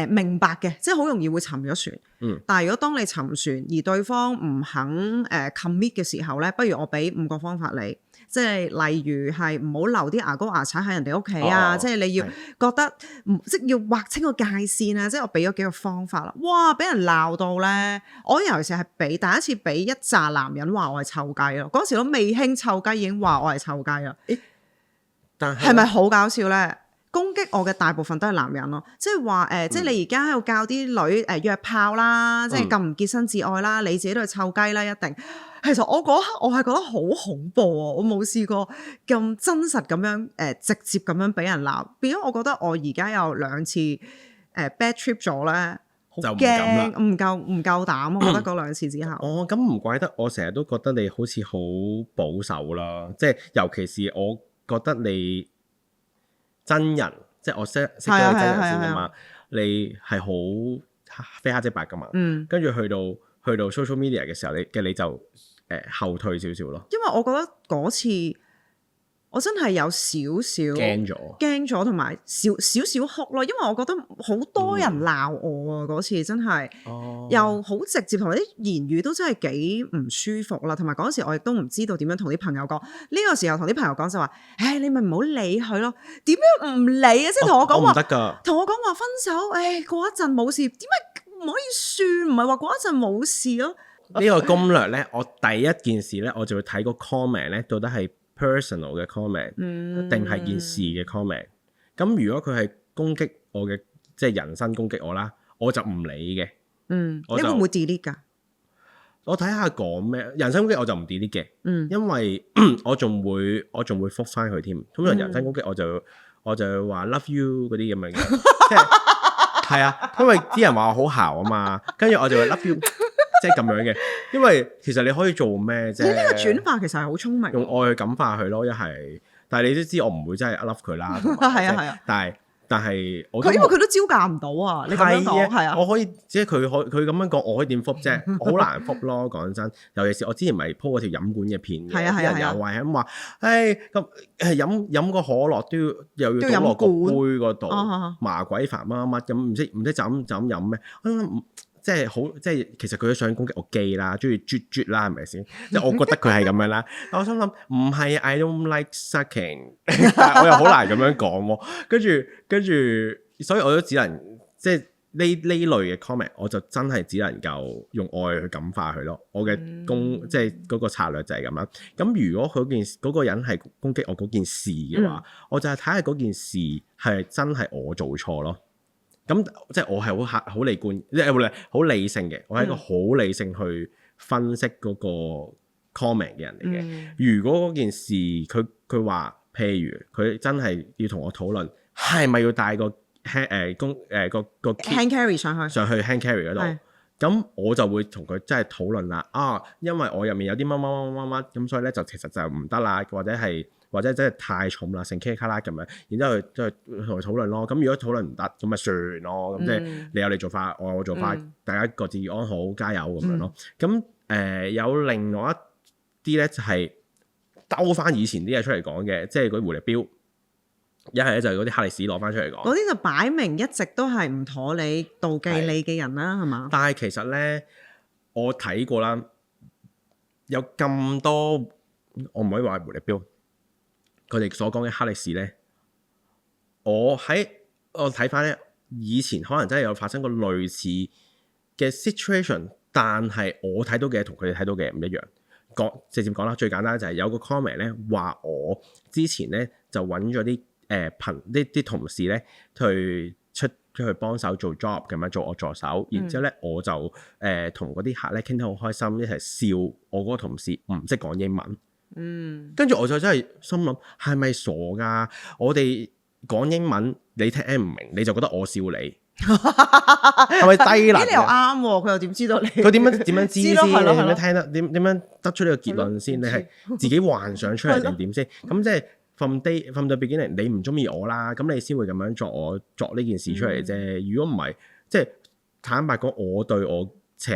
Speaker 3: 明白嘅，即係好容易會沉咗船。但係如果當你沉船而對方唔肯commit 嘅時候咧，不如我俾5個方法你，即係例如係唔好留啲牙膏牙刷喺人哋屋企啊，即係你要覺得即係要劃清個界線啊，即係我俾咗幾個方法啦。哇！俾人鬧到咧，我尤其是係第一次俾一紮男人話我係臭雞咯。嗰時都未興臭雞，已經話我係臭雞啦。但係咪好搞笑咧？攻擊我嘅大部分都係男人咯，即係話即係你而家喺度教啲女約炮啦，即係咁唔潔身自愛啦，你自己都係臭雞啦，一定。其實我嗰刻我係覺得好恐怖啊！我冇試過咁真實咁樣直接咁樣俾人鬧，變咗我覺得我而家有2次bad trip 咗咧，好驚，唔夠膽，我覺得嗰2次之後。
Speaker 2: 哦，咁唔怪得我成日都覺得你好似好保守啦，即係尤其是我覺得你真人，即係我識咗你真人先㗎嘛，你係好非黑即白㗎嘛，跟住去到 social media 嘅時候，你就後退少少咯。
Speaker 3: 因為我覺得嗰次我真係有少少驚咗，同埋少少哭咯。因為我覺得好多人鬧我啊，嗰次真係，又好直接，同埋啲言語都真係幾唔舒服啦。同埋嗰時我亦都唔知道點樣同啲朋友講。呢個時候同啲朋友講就話：唉，你咪唔好理佢咯。點樣唔理啊？即係同我講話，同我講話分手。唉，過一陣冇事，點解唔可以算？唔係話過一陣冇事咯。
Speaker 2: 呢個攻略咧，我第一件事咧，我就會睇個 comment 咧，到底係 personal 嘅 comment 定係件事嘅 comment。咁如果佢係攻擊我嘅，即係人身攻擊我啦，我就唔理嘅。
Speaker 3: 你會唔會 delete 㗎？
Speaker 2: 我睇下講咩，人身攻擊我就唔 delete 嘅。因為我仲會覆返佢添。通常人身攻擊我就會話 love you 嗰啲咁樣嘅，即係啊，因為啲人話我好姣啊嘛，跟住我就會 love you。即係咁樣嘅，因為其實你可以做咩啫？
Speaker 3: 你呢個轉化其實係好聰明，
Speaker 2: 用愛去感化佢咯。一係，但係你都知我唔會真係 love 佢啦。
Speaker 3: 係啊，
Speaker 2: 但係我
Speaker 3: 因為佢都招架唔到啊！你咁樣講係啊，
Speaker 2: 我可以即係佢咁樣講，我可以點覆啫？我好難覆咯，講真。尤其是我之前咪 po 嗰條飲管嘅片嘅，啲人又話咁話，咁飲個可樂都又要倒落個杯嗰度，麻鬼煩乜咁，唔識就咁飲咩？即係好，即係其實佢都想攻擊我基啦，中意啜啦，係咪先？即係我覺得佢係咁樣啦。我心諗唔係 ，I don't like sucking， 但係我又好難咁樣講喎。跟住，所以我都只能即係呢類嘅 comment，我就真係只能夠用愛去感化佢咯。我嘅即係嗰個策略就係咁啦。咁如果嗰個人係攻擊我嗰件事嘅話，我就係睇下嗰件事係真係我做錯咯。咁即係我係好理觀，即係好理性嘅。我係一個好理性去分析嗰個 comment 嘅人嚟嘅。如果嗰件事佢話，譬如佢真係要同我討論，係咪要帶個hand
Speaker 3: carry 上去
Speaker 2: hand carry 嗰度？咁我就會同佢真係討論啦。因為我入面有啲乜，咁所以咧就其實就唔得啦，或者真係太重啦，成 K 卡啦咁樣，然之後就同佢討論咯。咁如果討論唔得，咁咪算咯。咁即係你有你做法，我有我做法，大家各自安好，加油咁樣咯。咁有另外一啲咧，就係兜翻以前啲嘢出嚟講嘅，即係嗰啲狐狸標。一係咧就係嗰啲黑歷史攞翻出嚟講。嗰啲
Speaker 3: 就擺明一直都係唔妥你、妒忌你嘅人啦，係嘛？
Speaker 2: 但係其實咧，我睇過啦，有咁多，我唔可以話係狐狸標。佢哋所講嘅黑歷史咧，我睇翻咧，以前可能真係有發生過類似嘅 situation， 但係我睇到嘅同佢哋睇到嘅唔一樣。直接講啦，最簡單就係有個 comment 咧話我之前咧就揾咗啲同事咧出去幫手做 job 咁樣做我助手，然之後咧我就同嗰啲客咧傾得好開心，一齊笑我嗰個同事唔識講英文。跟住我就真係心諗，係咪傻㗎？我哋講英文你聽唔明，你就覺得我笑你，係咪低能？
Speaker 3: 你又啱喎，佢又點知道你？
Speaker 2: 佢點樣知先？你點樣聽得？點樣得出呢個結論先？你係自己幻想出嚟定點先？咁即係 from the beginning，你唔中意我啦，咁你先會咁樣作呢件事出嚟啫。如果唔係，即係坦白講，我對我請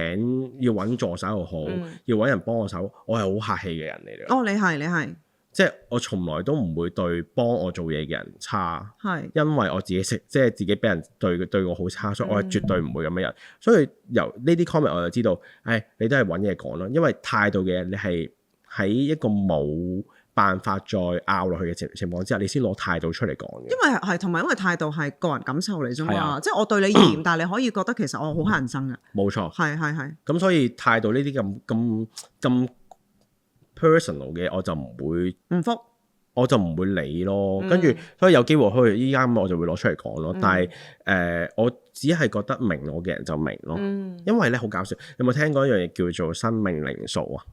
Speaker 2: 要揾助手又好，要揾人幫我手，我係好客氣嘅人嚟嘅。
Speaker 3: 你係，即
Speaker 2: 係我從來都唔會對幫我做嘢嘅人差，
Speaker 3: 係
Speaker 2: 因為我自己識，即係自己俾人對我好差，所以我係絕對唔會咁嘅人。所以由呢啲 comment 我就知道，你都係揾嘢講咯，因為態度嘅嘢你係喺一個冇辦法再拗落去嘅情況之下，你先攞態度出嚟講嘅。
Speaker 3: 因為係同埋因為態度係個人感受嚟啫嘛，即係我對你嚴，但係你可以覺得其實我好乞人憎嘅。
Speaker 2: 冇錯，
Speaker 3: 係。
Speaker 2: 咁所以態度呢啲咁 personal 嘅我就唔會
Speaker 3: 唔覆。
Speaker 2: 我就唔會理咯。跟住所以有機會可以依家咁，我就會攞出嚟講咯。但係我只係覺得明我嘅人就明咯。因為咧好搞笑，有冇聽過一樣嘢叫做生命靈數啊？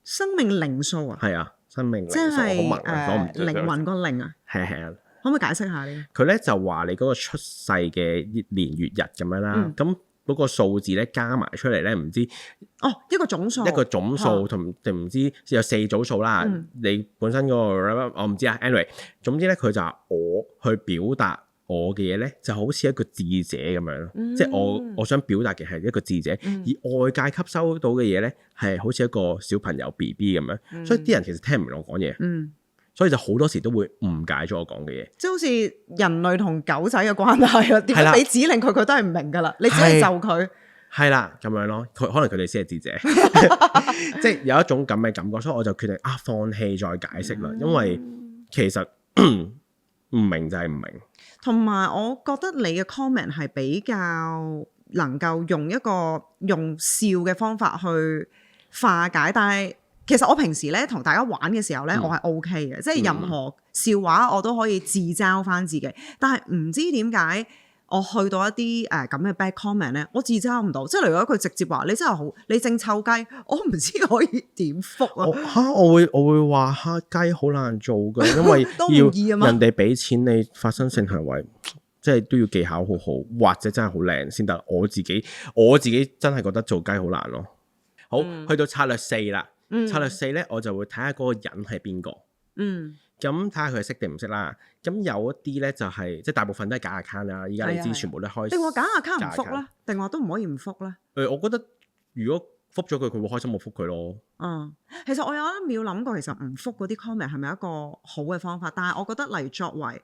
Speaker 3: 生命靈數啊？
Speaker 2: 係啊，生命靈數
Speaker 3: 即係
Speaker 2: 好文
Speaker 3: 靈魂個靈啊？
Speaker 2: 係啊。
Speaker 3: 可唔可以解釋下呢？
Speaker 2: 佢咧就話你嗰個出世嘅年月日咁樣啦，咁嗰個數字咧加埋出嚟咧，唔知
Speaker 3: 一個總數
Speaker 2: 同定唔知有4組數啦。你本身嗰個我唔知啊。anyway， 總之咧佢就話我去表達我嘅嘢咧，就好似一個智者咁樣，即係我想表達嘅係一個智者，而外界吸收到嘅嘢咧係好似一個小朋友 BB 咁樣，所以啲人其實聽唔明我講嘢。所以就好多時都會誤解咗我講嘅嘢，即
Speaker 3: 係好似人類同狗仔嘅關係咯。點解俾指令佢都係唔明㗎啦？你只係就佢
Speaker 2: 係啦咁樣咯。可能佢哋先係智者，即係有一種咁嘅感覺，所以我就決定放棄再解釋啦。因為其實唔明就係唔明。同
Speaker 3: 埋我覺得你嘅 comment 係比較能夠用笑嘅方法去化解，但係其實我平時咧同大家玩嘅時候咧，我係 OK 嘅，即係任何笑話我都可以自嘲翻自己。但係唔知點解我去到一啲咁嘅 bad comment 咧，我自嘲唔到。即係如果佢直接話你真係好，你正臭雞，我唔知可以點覆啊！
Speaker 2: 我會話雞好難做㗎，因為要人哋俾錢你發生性行為，即係都要技巧好好，或者真係好靚先得。我自己真係覺得做雞好難咯。好，去到策略4啦。策略4咧，我就會睇下嗰個人係邊個。咁睇下佢識定唔識啦。咁有一啲咧就係即係大部分都係假 account 啦。依家你知全部都開。定話假
Speaker 3: account 唔覆咧？定話都唔可以唔覆咧？
Speaker 2: 我覺得如果覆咗佢，佢會開心，我覆佢咯。
Speaker 3: 其實我有一秒諗過，其實唔覆嗰啲 comment 係咪一個好嘅方法？但係我覺得，例如作為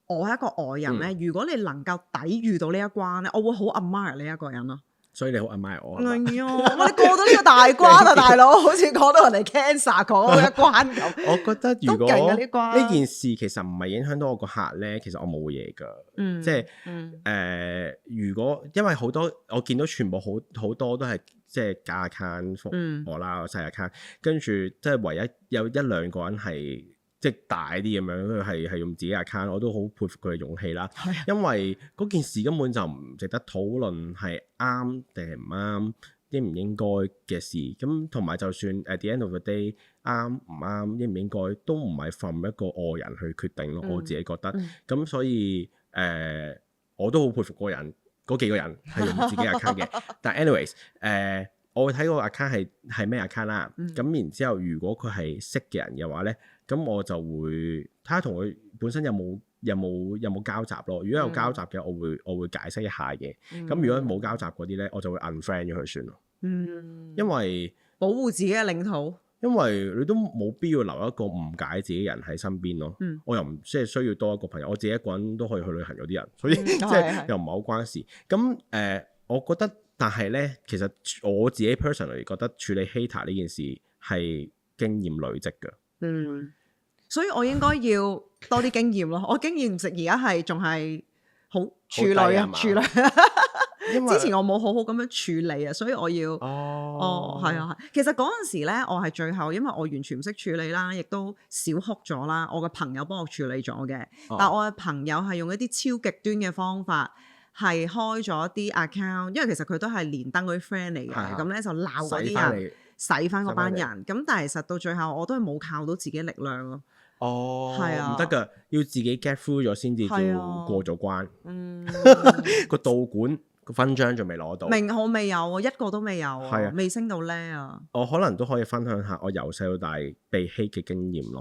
Speaker 3: 我係一個外人咧，如果你能夠抵禦到呢一關咧，我會好 admire 呢一個人咯。
Speaker 2: 所以你好 admire 我。
Speaker 3: 係啊，我哋過到呢個大關啊，大佬，好似講到人哋 cancer 過嗰一關咁。
Speaker 2: 我覺得如果呢件事其實唔係影響到我個客咧，其實我冇嘢㗎。即係如果因為好多我見到全部好多都係即係假 account 覆我啦，細 account，跟住即係唯一有1-2個人係即係大啲咁樣，佢係用自己 account， 我都好佩服佢嘅勇氣啦。因為嗰件事根本就唔值得討論係啱定係唔啱，應唔應該嘅事。咁同埋就算 at the end of the day 啱唔啱，應唔應該都唔係 from 一個外人去決定咯。我自己覺得。咁所以我都好佩服嗰幾個人係用自己 account 嘅。但 anyways 我會睇個 account 係咩 account 啦。咁然之後，如果佢係識嘅人嘅話咧，咁我就會睇下同佢本身有冇交集咯。如果有交集嘅，我會解釋一下嘅。咁如果冇交集嗰啲咧，我就會 unfriend 咗佢算咯。因為
Speaker 3: 保護自己嘅領土。
Speaker 2: 因為你都冇必要留一個誤解自己人喺身邊咯。我又唔即係需要多一個朋友，我自己一個人都可以去旅行嗰啲人，所以即係又唔係好關事。咁我覺得。但係咧，其實我自己 personally 覺得處理 hater 呢件事係經驗累積嘅。
Speaker 3: 所以我應該要多啲經驗咯。我經驗值而家係仲係好處女啊，處女。因為之前我冇好好咁樣處理啊，所以我要係啊。其實嗰陣時咧，我係最後，因為我完全唔識處理啦，亦都小哭咗啦。我嘅朋友幫我處理咗嘅，但我嘅朋友係用一啲超極端嘅方法。係開咗啲 account，因為其實佢都係連登嗰啲 friend 嚟嘅，咁咧就鬧嗰啲人，洗翻嗰班人。咁但係其實到最後我都係冇靠到自己力量咯。係啊，
Speaker 2: 唔得㗎，要自己 get through 咗先至叫過咗關。個道館個勳章仲未攞到，
Speaker 3: 我未有啊，一個都未有啊，未升到呢啊。
Speaker 2: 我可能都可以分享下我由細到大被 hate 嘅經驗咯。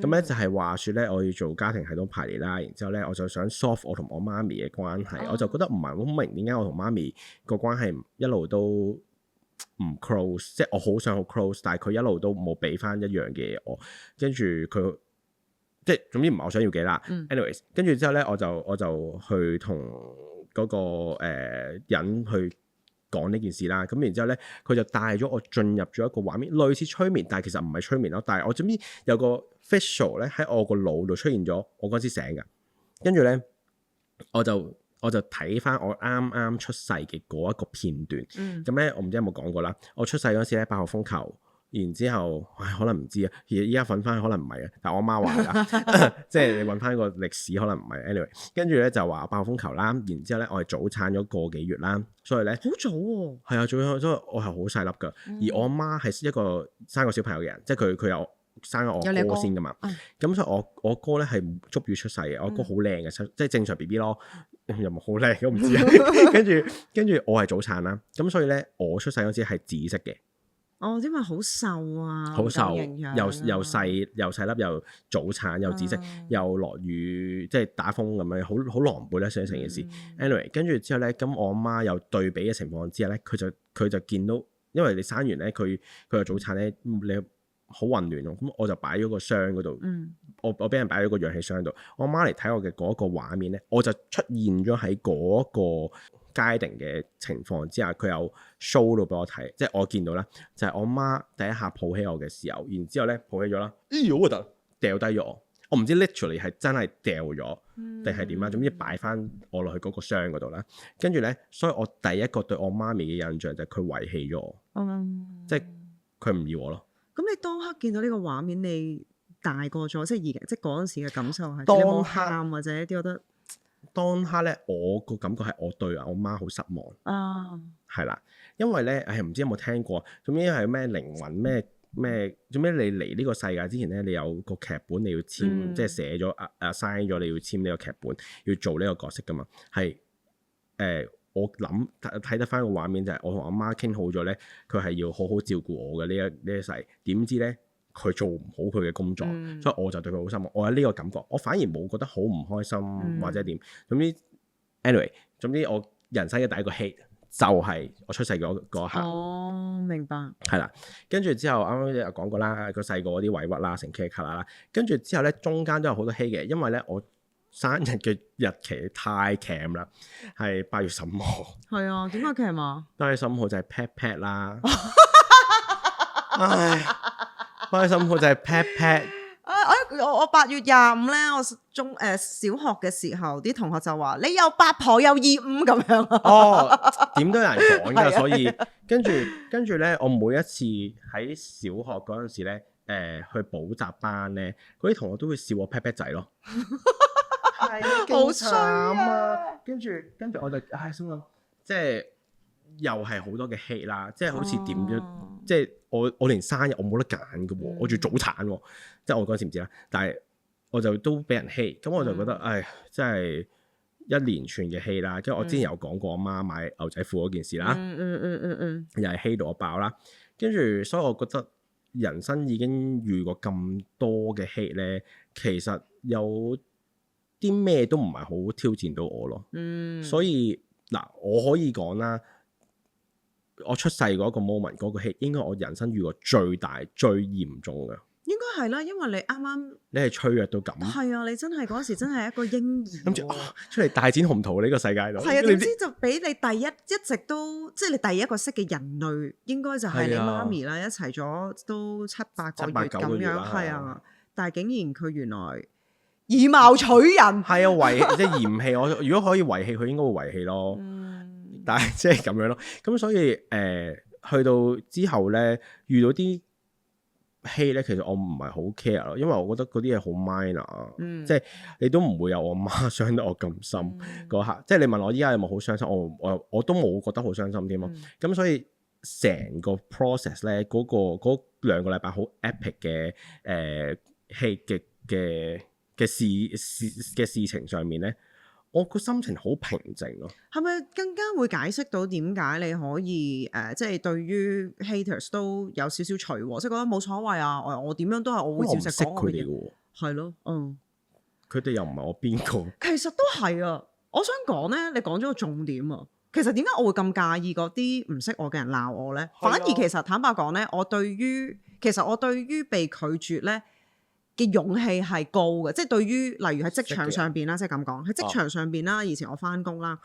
Speaker 2: 咁咧就係話説咧，我要做家庭系統排列啦，然之後咧我就想 solve 我同我媽咪嘅關係，我就覺得唔係好明點解我同媽咪個關係一路都唔 close， 即係我好想好 close， 但係佢一路都冇俾翻一樣嘅嘢我，跟住佢即係總之唔係我想要嘅啦。anyways， 跟住之後咧我就去同嗰個人去講呢件事啦，咁然之後咧，佢就帶咗我進入咗一個畫面，類似催眠，但係其實唔係催眠咯。但係我總之有個 visual 咧喺我個腦度出現咗，我嗰時醒㗎，跟住咧我就睇翻我啱啱出世嘅嗰一個片段。咁咧我唔知有冇講過啦，我出世嗰時咧8號風球，然之後，可能唔知啊，依家揾翻可能唔係啊，但我媽話啦，即係你揾翻個歷史可能唔係。anyway， 跟住咧就話爆風球啦，然之後咧我係早產咗個幾月啦，所以咧
Speaker 3: 好早喎。
Speaker 2: 係啊，早產，所以我係好細粒噶。而我阿媽係一個生個小朋友嘅人，即係佢有生咗我哥先噶嘛。咁所以我哥咧係足月出世嘅，我哥好靚嘅，即係正常 BB 咯，又唔係好靚，我唔知啊。跟住我係早產啦，咁所以咧我出世嗰時係紫色嘅。
Speaker 3: 哦，因為好瘦啊，
Speaker 2: 好瘦，又細粒，又早產，又紫色，又落雨，即係打風咁樣，好狼狽咧，成件事。anyway， 跟住之後咧，咁我阿媽有對比嘅情況之下咧，佢就見到，因為你生完咧，佢又早產咧，你好混亂咯。咁我就擺咗個箱嗰度，我俾人擺咗個氧氣箱度。我阿媽嚟睇我嘅嗰個畫面咧，我就出現咗喺嗰個界定嘅情況之下，佢有 show 到俾我睇，即係我見到啦，就係我媽第一下抱起我嘅時候，然之後咧抱起咗啦，好核突，掉低咗我唔知 literally 係真係掉咗定係點啦，總之擺翻我落去嗰個箱嗰度啦。跟住咧，所以我第一個對我媽咪嘅印象就係佢遺棄咗我，即係佢唔要我咯。
Speaker 3: 咁你當刻見到呢個畫面，你大個咗，即係嗰陣時嘅感受係，
Speaker 2: 當刻
Speaker 3: 你冇喊或者啲覺得？
Speaker 2: 當刻咧，我個感覺係我對我媽好失望
Speaker 3: 啊，
Speaker 2: 係啦，因為咧，唔知有冇聽過，總之係咩靈魂咩，總之你嚟呢個世界之前咧，你有個劇本你要簽，即係寫咗sign 咗你要簽呢個劇本，要做呢個角色噶嘛，係我諗睇得翻個畫面就係我同阿媽傾好咗咧，佢係要好好照顧我嘅呢一世，點知咧？佢做唔好佢嘅工作，所以我就對佢好失望。我有呢個感覺，我反而冇覺得好唔開心或者點。總之 anyway，總之我人生嘅第一個 hate 就係我出世嗰刻。
Speaker 3: 哦，明白。
Speaker 2: 係啦，跟住之後啱啱又講過啦，個細個嗰啲委屈啦，成 K 卡啦，跟住之後咧，中間都有好多 hate 嘅，因為咧我生日嘅日期太 cam 啦，係8月15號。
Speaker 3: 係啊，點解 cam 啊
Speaker 2: ？8月15號就係 pat pat 啦。唉。8月15號就係 pat pat。
Speaker 3: 我8月25咧，我小學嘅時候，啲同學就話你又八婆又25咁樣。
Speaker 2: 哦，點都有人講㗎，所以跟住咧，我每一次喺小學嗰陣時咧，去補習班咧，嗰啲同學都會笑我 pat pat 仔咯。係
Speaker 3: 好衰啊！
Speaker 2: 跟住我就心諗，即係又係好多嘅 hate 啦，即係好似點咗，即係我連生日我冇得揀嘅喎，我仲早產喎，即係我嗰陣時唔知啦，但係我就都俾人 hate，咁我就覺得唉，真係一連串嘅 hate 啦。跟住我之前有講過我媽買牛仔褲嗰件事啦，又係 hate 到我爆啦。跟住所以我覺得人生已經遇過咁多嘅 hate 咧，其實有啲咩都唔係好挑戰到我咯。所以嗱，我可以講啦。我出世嗰個 moment 嗰個 hate 應該我人生遇過最大最嚴重嘅，
Speaker 3: 應該係啦，因為你啱啱
Speaker 2: 你係脆弱到咁，
Speaker 3: 係啊，你真係嗰時真係一個嬰兒，
Speaker 2: 諗住出嚟大展宏圖呢個世界度，
Speaker 3: 係啊，點知就俾你一直都即係你第一個識嘅人類，應該就係你媽咪啦，一齊咗都7、8個月咁樣，係啊，但係竟然佢原來以貌取人，
Speaker 2: 係啊，即係嫌棄我，如果可以遺棄佢，應該會遺棄咯。但係即係咁樣咯，咁所以去到之後咧，遇到啲 hate 咧，其實我唔係好 care 咯，因為我覺得嗰啲嘢好 minor，即係你都唔會有我媽傷得我咁深嗰刻。即係你問我依家有冇好傷心，我都冇覺得好傷心添咯。咁所以成個 process 咧，嗰2個禮拜好 epic 嘅hate 嘅事情上面咧。我個心情好平靜咯，
Speaker 3: 係咪更加會解釋到點解你可以即係對於 haters 都有少少隨和，即係覺得冇所謂啊！我點樣都係我會照實講我嘅嘢，係咯，
Speaker 2: 佢哋又唔係我邊個？
Speaker 3: 其實都係啊！我想講咧，你講咗個重點啊！其實點解我會咁介意嗰啲唔識我嘅人鬧我咧？反而其實坦白講咧，我對於被拒絕咧嘅勇氣係高嘅，即係對於例如喺職場上邊啦，即係咁講喺職場上邊啦，以前我翻工啦，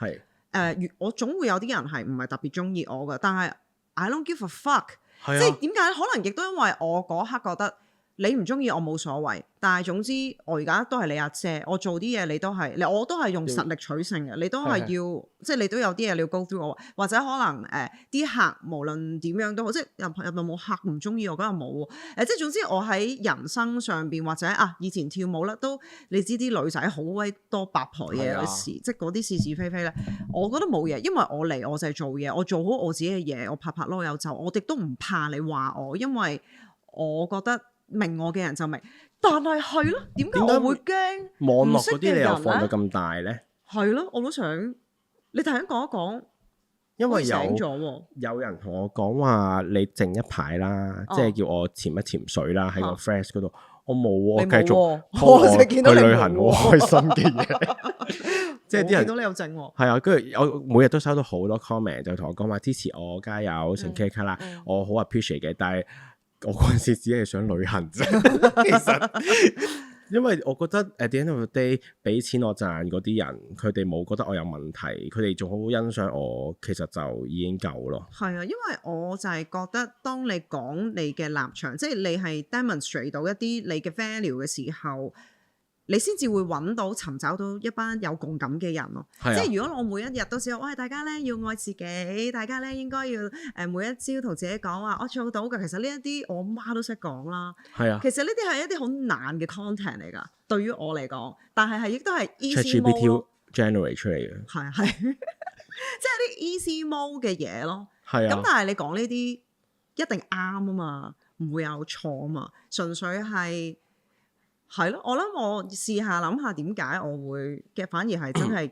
Speaker 3: 我總會有啲人係唔係特別中意我嘅，但係 I don't give a fuck，即係點解？可能亦都因為我嗰刻覺得你唔中意我冇所謂，但係總之我而家都係你阿姐，我做啲嘢你都係，我都係用實力取勝嘅，你都係要即係你都有啲嘢你要 go through 我，或者可能啲客無論點樣都好，即係入冇客唔中意我嗰日冇即係總之我喺人生上邊或者以前跳舞啦，都你知啲女仔好鬼多八婆嘢有時，即係嗰啲是是非非咧，我覺得冇嘢，因為我嚟我就係做嘢，我做好我自己嘅嘢，我拍籮柚就我亦都唔怕你話我，因為我覺得。明我嘅人就明，但係係咯，點解我會驚？
Speaker 2: 網絡嗰啲你又放到咁大咧？
Speaker 3: 係咯，我都想你頭先講一講，
Speaker 2: 因為有人同我講話你靜一排啦，即係叫我潛一潛水啦，喺個 Flash 嗰度，我冇喎，繼續
Speaker 3: 我淨係見到你
Speaker 2: 去旅行好開心嘅嘢，即係啲人
Speaker 3: 見到你有靜喎，
Speaker 2: 係啊，跟住我每日都收到好多 comment，就同我講話支持我加油，成 K 卡啦，我好 appreciate 嘅，但係。我嗰陣時只係想旅行啫，其實，因為我覺得 at the end of the day 俾錢我賺嗰啲人，佢哋冇覺得我有問題，佢哋仲好欣賞我，其實就已經夠咯。係
Speaker 3: 啊，因為我就係覺得，當你講你嘅立場，即係你係 demonstrate 到一啲你嘅 value 嘅時候。你先至會揾到尋找到一班有共感嘅人咯，即係如果我每一日都知道，喂大家咧要愛自己，大家咧應該要每一朝同自己講話，我做到㗎。其實呢一啲我媽都識講啦，係啊，其實呢啲係一啲好難嘅 content 嚟㗎，對於我嚟講，但係亦都係 easy mode
Speaker 2: generate 出嚟嘅，
Speaker 3: 係即係啲 easy mode 嘅嘢咯，係啊。咁但係你講呢啲一定啱啊嘛，唔會有錯啊嘛，純粹係。係咯，我諗我試下諗下點解我會嘅，反而係真係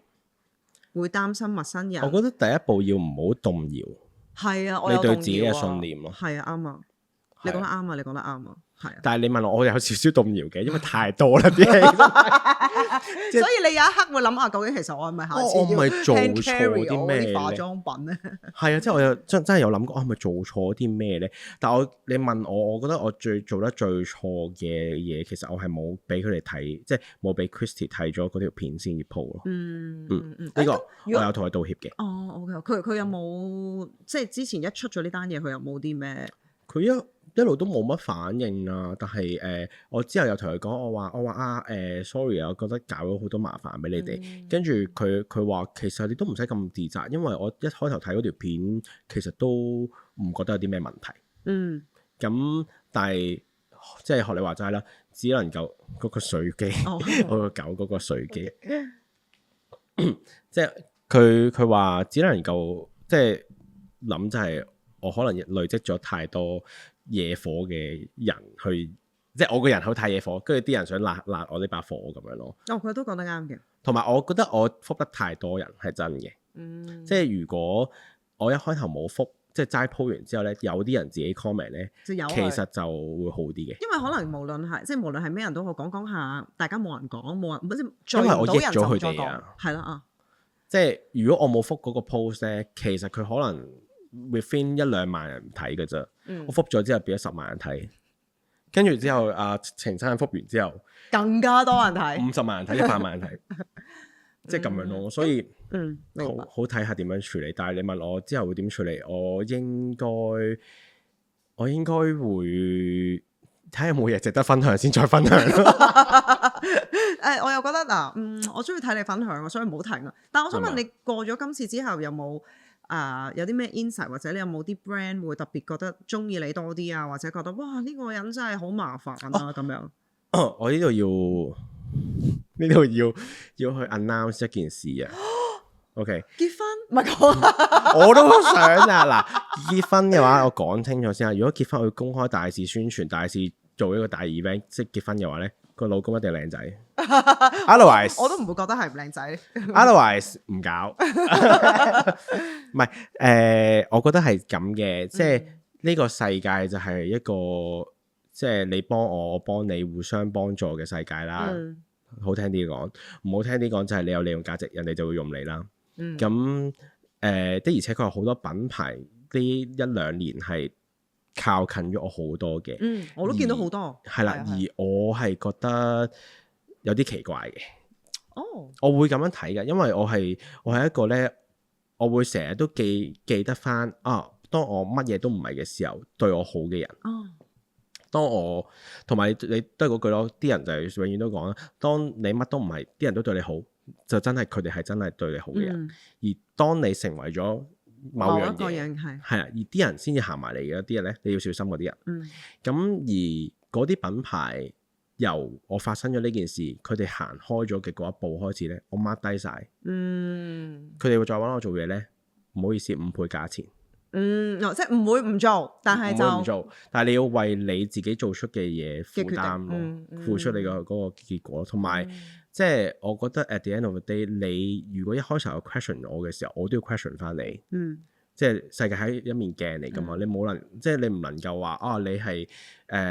Speaker 3: 會擔心陌生人。
Speaker 2: 我覺得第一步要唔好動搖，
Speaker 3: 係啊，
Speaker 2: 你對自己嘅信念咯。
Speaker 3: 係啊，啱啊，你講得啱啊，你講得啱啊，係啊。
Speaker 2: 但係你問我有少少動搖嘅，因為太多啦啲戲，
Speaker 3: 所以你有一刻會諗下，究竟其實我係咪下次
Speaker 2: 我唔係做錯啲咩
Speaker 3: 化妝品咧？
Speaker 2: 係啊，即係我又真係有諗過，我係咪做錯啲咩咧？但係你問我覺得我做得最錯嘅嘢，其實我係冇俾佢哋睇，即係冇俾 Christy 睇咗嗰條片先至 po 咯。呢個我有同佢道歉嘅。
Speaker 3: 哦 ，OK，佢有冇即係之前一出咗呢單嘢，佢有冇啲咩？
Speaker 2: 佢一路都冇乜反應啊，但係我之後又同佢講，我話sorry 啊，我覺得搞咗好多麻煩俾你哋。跟住佢話其實你都唔使咁自責，因為我一開頭睇嗰條片，其實都唔覺得有啲咩問題。咁但係即係學你話齋啦，只能夠嗰個水機，我個狗嗰個水機，即係佢話只能夠即係諗就係我可能累積咗太多野火嘅人去，即係我個人好太野火，跟住啲人想辣我呢把火咁樣咯。
Speaker 3: 佢都講得啱嘅。同
Speaker 2: 埋我覺得我覆得太多人係真嘅，即係如果我一開頭冇覆，即係齋鋪完之後咧，有啲人自己 comment 咧，其實就會好啲嘅。因
Speaker 3: 為可能無論係咩人都好，講下，大家冇人講，冇人即係
Speaker 2: 因為我益咗佢哋啊，
Speaker 3: 係啦
Speaker 2: 即係如果我冇覆嗰個 post 咧，其實佢可能within 1-2萬人睇嘅啫，我覆咗之後變咗10萬人睇，跟住之後程生覆完之後
Speaker 3: 更加多人睇
Speaker 2: ，50萬人睇，100萬人睇，即係咁樣咯。所以好睇下點樣處理。但係你問我之後會點處理，我應該會睇下有冇嘢值得分享先再分享。
Speaker 3: 我又覺得我中意睇你分享，所以唔好停啊。但係我想問你過咗今次之後有冇？有啲咩 insight 或者你有冇啲 brand 會特別覺得中意你多啲啊，或者覺得哇呢個人真係好麻煩啊咁樣？
Speaker 2: 我呢度要去 announce 一件事啊。OK，
Speaker 3: 結婚唔係講，
Speaker 2: 我都想啊。嗱，結婚嘅話我講清楚先啊。如果結婚我要公開大肆宣傳，大肆做一個大 event，即係結婚嘅話咧，個老公一定係靚仔。Otherwise
Speaker 3: 我都唔會覺得係唔靚仔。
Speaker 2: Otherwise 唔搞。唔係我覺得係咁嘅，即係呢個世界就係一個即係你幫我，我幫你，互相幫助嘅世界啦。好聽啲講，唔好聽啲講就係你有利用價值，人哋就會用你啦。咁的而且確有好多品牌呢1-2年係靠近咗我好多嘅。
Speaker 3: 我都見到好多。
Speaker 2: 係啦，而我係覺得有啲奇怪嘅。我會咁樣睇嘅，因為我係一個咧，我會成日都記得翻當我乜嘢都唔係嘅時候，對我好嘅人。當我同埋你都係嗰句咯，啲人就係永遠都講啦，當你乜都唔係，啲人都對你好，就真係佢哋係真係對你好嘅人。而當你成為咗某樣嘢，係啊，而啲人先至行埋嚟嘅一啲人咧，你要小心嗰啲人。咁而嗰啲品牌由我發生咗呢件事，佢哋行開咗嘅嗰一步開始咧，我 mark 低晒。佢哋會再揾我做嘢咧，唔好意思，5倍價錢。
Speaker 3: 即係唔會唔做，但係就
Speaker 2: 唔做，但係你要為你自己做出嘅嘢負擔咯，付出你個嗰個結果。同埋即係我覺得 at the end of the day， 你如果一開頭有 question 我嘅時候，我都要 question 翻你。即係世界係一面鏡嚟㗎嘛，你冇能即係你唔能夠話啊，你係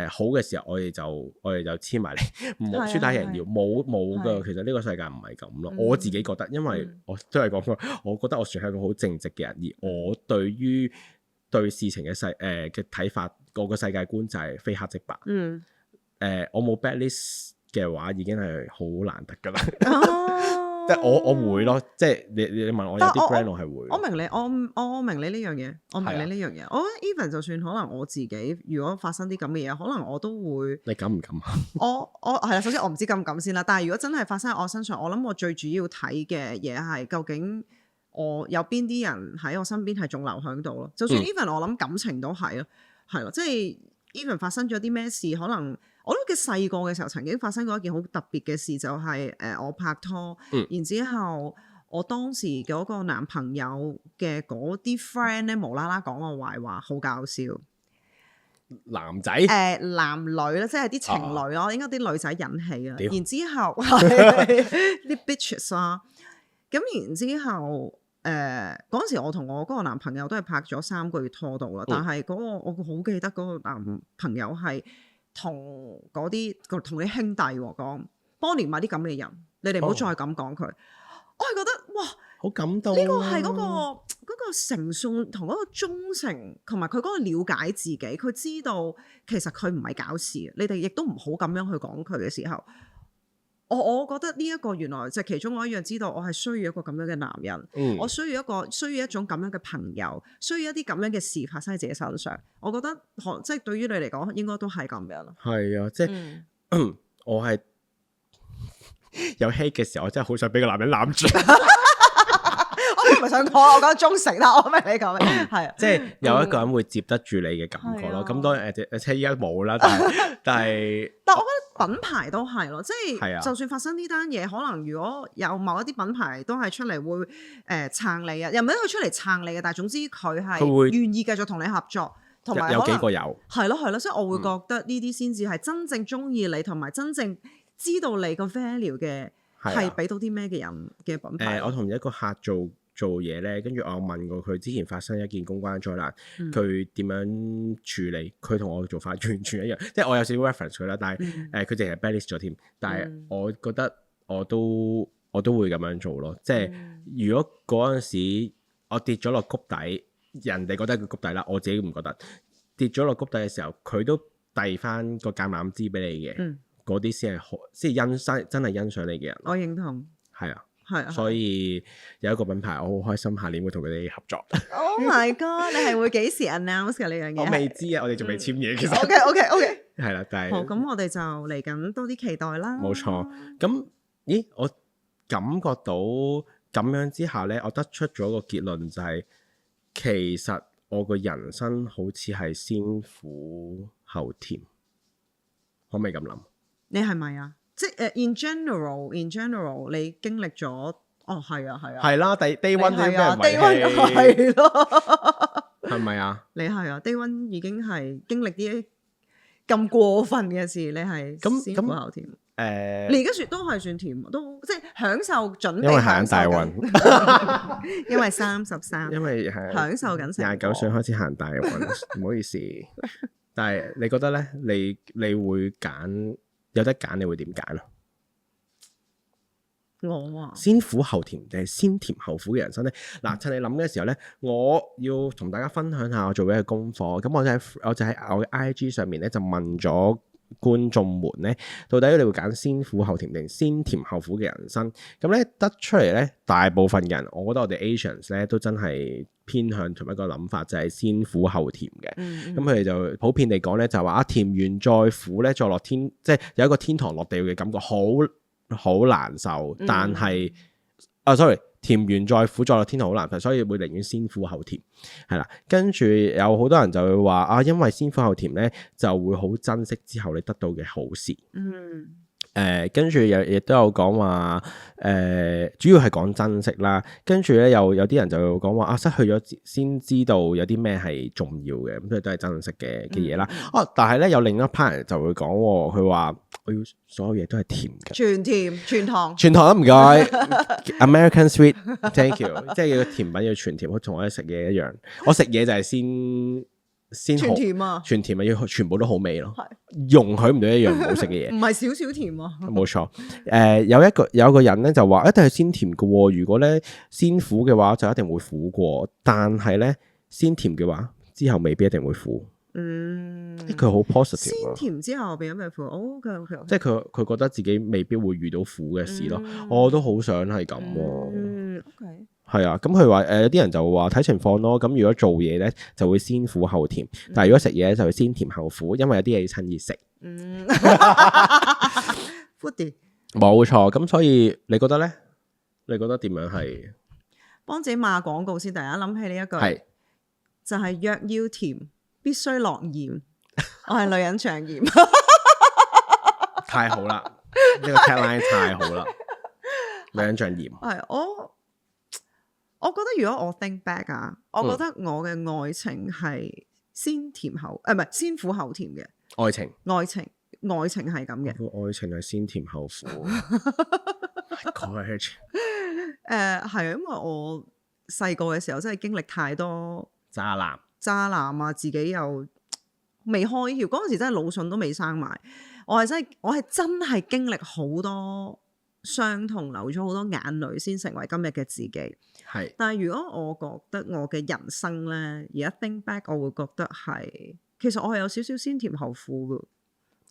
Speaker 2: 好嘅時候，我哋就黐埋你，唔好輸打贏要，冇㗎。其實呢個世界唔係咁咯，我自己覺得，因為我都係講過，我覺得我算係一個好正直嘅人，而我對於對事情嘅嘅睇法，我個世界觀就係非黑即白。我冇 bad list 嘅話，已經係好難得㗎啦。即係我會咯，即係你問我有啲 brand 我係會。我明你，我明你呢樣嘢，我明你呢樣嘢。我覺得 even 就算可能我自己，如果發生啲咁嘅嘢，可能我都會。你敢唔敢啊？我係啦，首先我唔知敢唔敢先啦。但係如果真係發生喺我身上，我諗我最主要睇嘅嘢係究竟我有邊啲人喺我身邊係仲留喺度咯。就算 even 我諗感情都係咯，係咯，即係 even 發生咗啲咩事，可能。我都記得細個嘅時候曾經發生過一件好特別嘅事，就係我拍拖，然之後我當時嗰個男朋友嘅嗰啲 friend 咧無啦啦講我壞話，好搞笑。男仔男女咧，即係啲情侶咯，應該啲女仔引起啊。然之後啲 bitches 啊，咁然之後嗰陣時我同我嗰個男朋友都係拍咗3個月拖到啦，但係嗰個我好記得嗰個男朋友係。同啲兄弟講，幫連埋啲咁嘅人，你哋唔好再咁講佢。我係覺得哇，好感動。呢個係嗰個誠信同嗰個忠誠，同埋佢嗰個了解自己，佢知道其實佢唔係搞事。你哋亦都唔好咁樣去講佢嘅時候，我覺得呢一個原來就係其中我一樣知道，我係需要一個咁樣嘅男人，我需要一種咁樣嘅朋友，需要一啲咁樣嘅事發生喺自己身上。我覺得即係對於你嚟講，應該都係咁樣咯。係啊，即係我係有 hate 嘅時候，我真係好想俾個男人攬住。我唔係想講，我講忠誠啦，我明你講咩，係即係有一個人會接得住你嘅感覺咯。咁當然依家冇啦，但係我覺得品牌都係咯，即係就算發生呢單嘢，可能如果有某一啲品牌都係出嚟會撐你啊，又唔係佢出嚟撐你嘅，但係總之佢係願意繼續同你合作，同埋有幾個有係咯，所以我會覺得呢啲先至係真正中意你，同埋真正知道你個 value 嘅係俾到啲咩嘅人嘅品牌。我同一個客做嘢咧，跟住我問過佢之前發生一件公關災難，佢點樣處理？佢同我做法完全一樣，即係我有少少 reference 佢啦，但係佢淨係 bad list 咗添。但係我覺得我都會咁樣做咯。即係如果嗰陣時我跌咗落谷底，人哋覺得佢谷底啦，我自己唔覺得。跌咗落谷底嘅時候，佢都遞翻個橄欖枝俾你嘅，嗰啲先係真係欣賞你嘅人。我認同。係啊。係，所以有一個品牌，我好開心，下年會同佢哋合作。Oh my god！ 你係會幾時 announce 嘅呢樣嘢？我未知啊，我哋仲未簽嘢。其實 OK。係啦，但係好，咁我哋就嚟緊多啲期待啦。冇錯。咁，咦？我感覺到咁樣之下咧，我得出咗個結論就係，其實我個人生好似係先苦後甜，可唔可以咁諗？你係咪啊？即係in general，你經歷咗，係啊，係啦，day one 啲咩遺棄咯，係咪啊？你係啊，day one 已經係經歷啲咁過分嘅事，你係先苦後甜。你而家都係算甜，都即係享受準備。因為行大運，因為33，因為係享受緊29歲開始行大運，唔好意思。但係你覺得咧？你會揀？有得揀，你會點揀啊？我啊，先苦後甜定係先甜後苦嘅人生咧？嗱，趁你諗嘅時候咧，我要同大家分享下我做嘅功課。咁我就喺我嘅 IG 上面咧就問咗觀眾們咧，到底你會揀先苦後甜定先甜後苦嘅人生？咁咧得出嚟咧，大部分人，我覺得我哋 Asians 咧都真係偏向同一個諗法，就係先苦後甜嘅。咁佢哋就普遍嚟講咧，就話甜完再苦咧，再落天，即係有一個天堂落地獄嘅感覺，好難受。但係sorry。甜完再苦再落天堂好難受，所以會寧願先苦後甜，係啦。跟住有好多人就會話因為先苦後甜咧，就會好珍惜之後你得到嘅好事。跟住亦都有講話，主要係講珍惜啦。跟住咧有啲人就講話失去咗先知道有啲咩係重要嘅，咁所以都係珍惜嘅嘢啦。但係咧有另一批人就會講，佢話我要所有嘢都係甜嘅，
Speaker 3: 全甜全糖，
Speaker 2: 全糖都唔該，American sweet，thank you， 即係個甜品要全甜，同我哋食嘢一樣。我食嘢就係先
Speaker 3: 全甜啊，
Speaker 2: 全甜要全部都好味咯，容許唔到一樣唔好食嘅嘢，
Speaker 3: 唔係少少甜啊。
Speaker 2: 冇錯，有一個人咧就話一定係先甜嘅，如果咧先苦嘅話就一定會苦過，但係咧先甜嘅話之後未必一定會苦。佢好 positive。
Speaker 3: 先甜之後變咗咩苦？OK，
Speaker 2: 即係佢覺得自己未必會遇到苦嘅事咯。我都好想係咁。
Speaker 3: OK。
Speaker 2: 係啊，咁佢話有啲人就話睇情況咯。咁如果做嘢咧就會先苦後甜，但係如果食嘢就會先甜後苦，因為有啲嘢要趁熱食。
Speaker 3: Foodie
Speaker 2: 冇錯，咁所以你覺得咧？你覺得點樣係？
Speaker 3: 幫自己賣廣告先，突然間諗起呢一句，
Speaker 2: 係
Speaker 3: 就係若要甜必須落鹽。我係女人長鹽。
Speaker 2: 太好啦！呢個 tagline 太好啦！女人長鹽。係
Speaker 3: 我覺得如果我 think back 我覺得我嘅愛情係先甜後，唔係先苦後甜嘅
Speaker 2: 愛情
Speaker 3: 係咁嘅。
Speaker 2: 愛情係先甜後苦。
Speaker 3: 係因為我細個嘅時候真係經歷太多渣男啊，自己又未開竅，嗰陣時真係腦筍都未生埋。我係真係經歷好多傷痛，流咗好多眼淚，先成為今日嘅自己。
Speaker 2: 係，
Speaker 3: 但係如果我覺得我嘅人生咧，而家 think back，我會覺得係其實我係有少少先甜後苦嘅。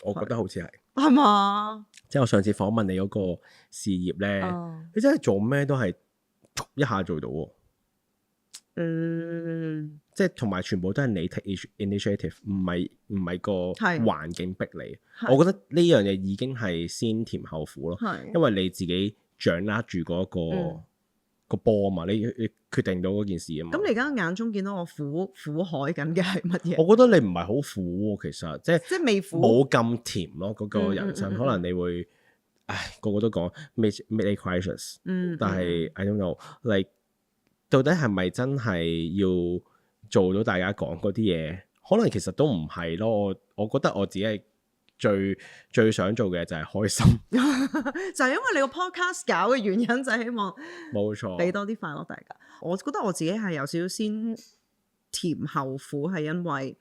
Speaker 2: 我覺得好似
Speaker 3: 係嘛？
Speaker 2: 即係我上次訪問你嗰個事業咧，你真係做咩都係一下做到喎。即係同埋全部都係你 take initiative，唔係個環境逼你。我覺得呢樣嘢已經係先甜後苦咯，因為你自己掌握住嗰個波啊嘛，你決定到嗰件事啊嘛。咁
Speaker 3: 你而家眼中見到我苦海緊嘅係乜嘢？
Speaker 2: 我覺得你唔係好苦喎，其實即係
Speaker 3: 未苦，
Speaker 2: 冇咁甜咯。嗰個人生可能你會，個個都講 mid crisis，但係 I don't know， like 到底係咪真係要做到大家講嗰啲嘢？可能其實都唔係咯。我覺得我自己係最想做嘅就係開心，
Speaker 3: 就係因為你個 podcast 搞嘅原因，就係希望
Speaker 2: 冇錯
Speaker 3: 俾多啲快樂大家。我覺得我自己係有少少先甜後苦，係因為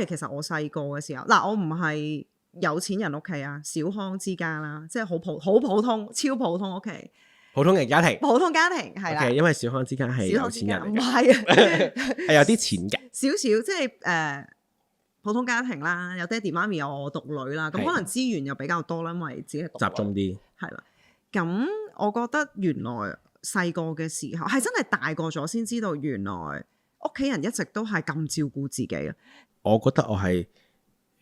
Speaker 3: 其實我細個嘅時候，我唔係有錢人屋企啊，小康之家啦，即係好普通超普通屋企。普通
Speaker 2: 嘅家庭
Speaker 3: 係啦，
Speaker 2: 因為小康之家係有錢人嚟嘅，
Speaker 3: 唔係
Speaker 2: 係有啲錢嘅，
Speaker 3: 少少即係普通家庭啦，有爹哋媽咪有我獨女啦，咁可能資源又比較多啦，因為自己係
Speaker 2: 集中啲，
Speaker 3: 係啦。咁我覺得原來細個嘅時候係真係大個咗先知道，原來屋企人一直都係咁照顧自己啊。
Speaker 2: 我覺得我係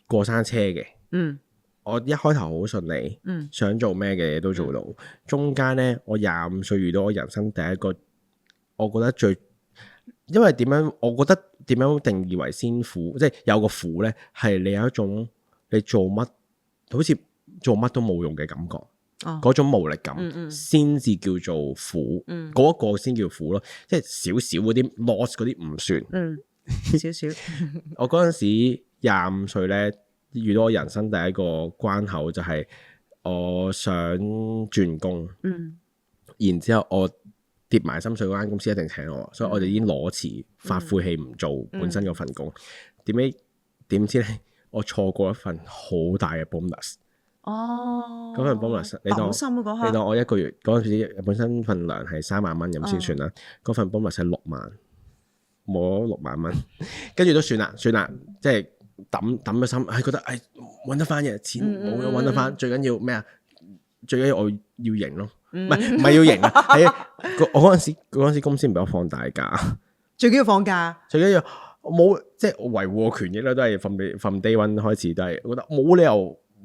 Speaker 2: 過山車嘅，我一開頭好順利，想做咩嘅嘢都做到。中間呢，我25歲遇到我人生第一個，我覺得因為點樣？我覺得點樣定義為先苦？即係有個苦呢，係你有一種你做乜好似做乜都冇用嘅感覺，嗰種無力感先至叫做苦。嗰一個先叫苦咯，即係少少嗰啲 loss 嗰啲唔算。
Speaker 3: 少少。
Speaker 2: 我嗰陣時25歲呢。遇到我人生第一個關口就係我想轉工，然之後我跌埋心水嗰間公司一定請我，所以我哋已經裸辭發晦氣唔做本身嗰份工。點知咧，我錯過一份好大嘅 bonus。嗰份 bonus 你當我一個月嗰陣時本身份糧係3萬蚊咁先算啦，嗰份 bonus 係6萬，冇6萬蚊，跟住都算啦，即係抌咗心，覺得揾得翻嘅，錢冇咗揾得翻，最緊要咩啊？最緊要我要型咯，唔係要型啊，係我嗰陣時公司唔俾我放大假，
Speaker 3: 最緊要放假，
Speaker 2: 最緊要我冇即係我維護我權益咧，都係from day one 開始都係覺得冇理由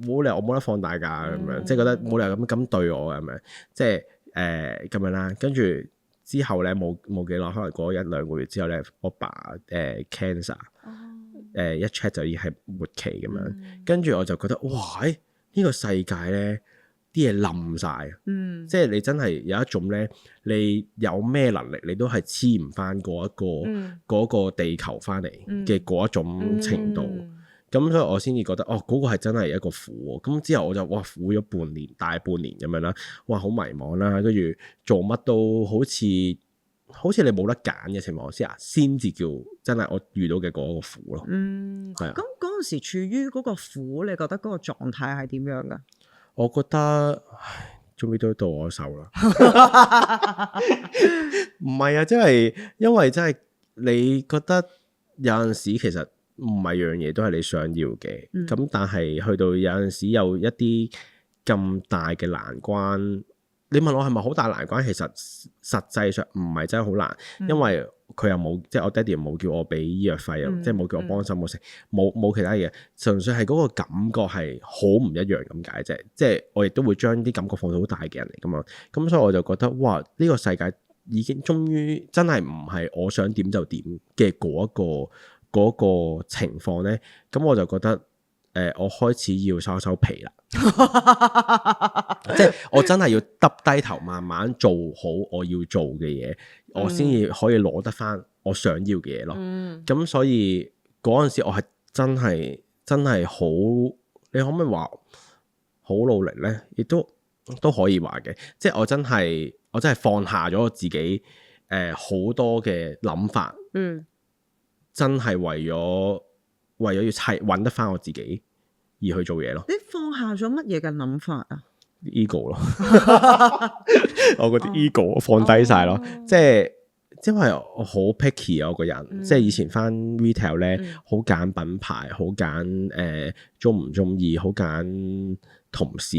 Speaker 2: 我冇得放大假咁樣，即係覺得冇理由咁對我咁樣，即係咁樣啦。跟住之後咧冇幾耐，可能過咗1-2個月之後咧，我爸cancer，一 check 就已經係末期咁樣，跟住我就覺得哇！呢個世界咧啲嘢冧晒，即係你真係有一種咧，你有咩能力你都係黐唔翻嗰個地球翻嚟嘅嗰一種程度。咁所以我先至覺得嗰個係真係一個苦喎。咁之後我就苦咗大半年咁樣啦，好迷茫啦，跟住做乜都好似你冇得揀嘅情況之下，先至叫真係我遇到嘅嗰個苦咯。係啊。咁
Speaker 3: 嗰陣時處於嗰個苦，你覺得嗰個狀態係點樣㗎？
Speaker 2: 我覺得，終於都到我手啦。唔係啊，因為真係你覺得有陣時其實唔係樣嘢都係你想要嘅，咁但係去到有陣時有一啲咁大嘅難關，你問我係咪好大難關？其實實際上唔係真係好難，因為佢又冇，即係我爹哋冇叫我俾醫藥費，即係冇叫我幫手冇食，冇其他嘢，純粹係嗰個感覺係好唔一樣咁解啫。即係我亦都會將啲感覺放到好大嘅人嚟噶嘛，咁所以我就覺得哇，呢個世界已經終於真係唔係我想點就點嘅嗰個情況咧，咁我就覺得我開始要收皮啦。即係我真係要耷低頭慢慢做好我要做嘅嘢，我先至可以攞得翻我想要嘅嘢咯。咁所以嗰陣時我係真係好，你可唔可以話好努力咧？亦都可以話嘅，即係我真係放下咗我自己好多嘅諗法，真係為咗要搵得翻我自己而去做嘢咯。
Speaker 3: 你放下咗乜嘢嘅諗法啊
Speaker 2: ？ego 咯，我覺得 ego 放低晒咯，即係因為我好 picky 啊，我個人，即係以前返 retail 咧，好揀品牌，好揀中唔中意，好揀同事，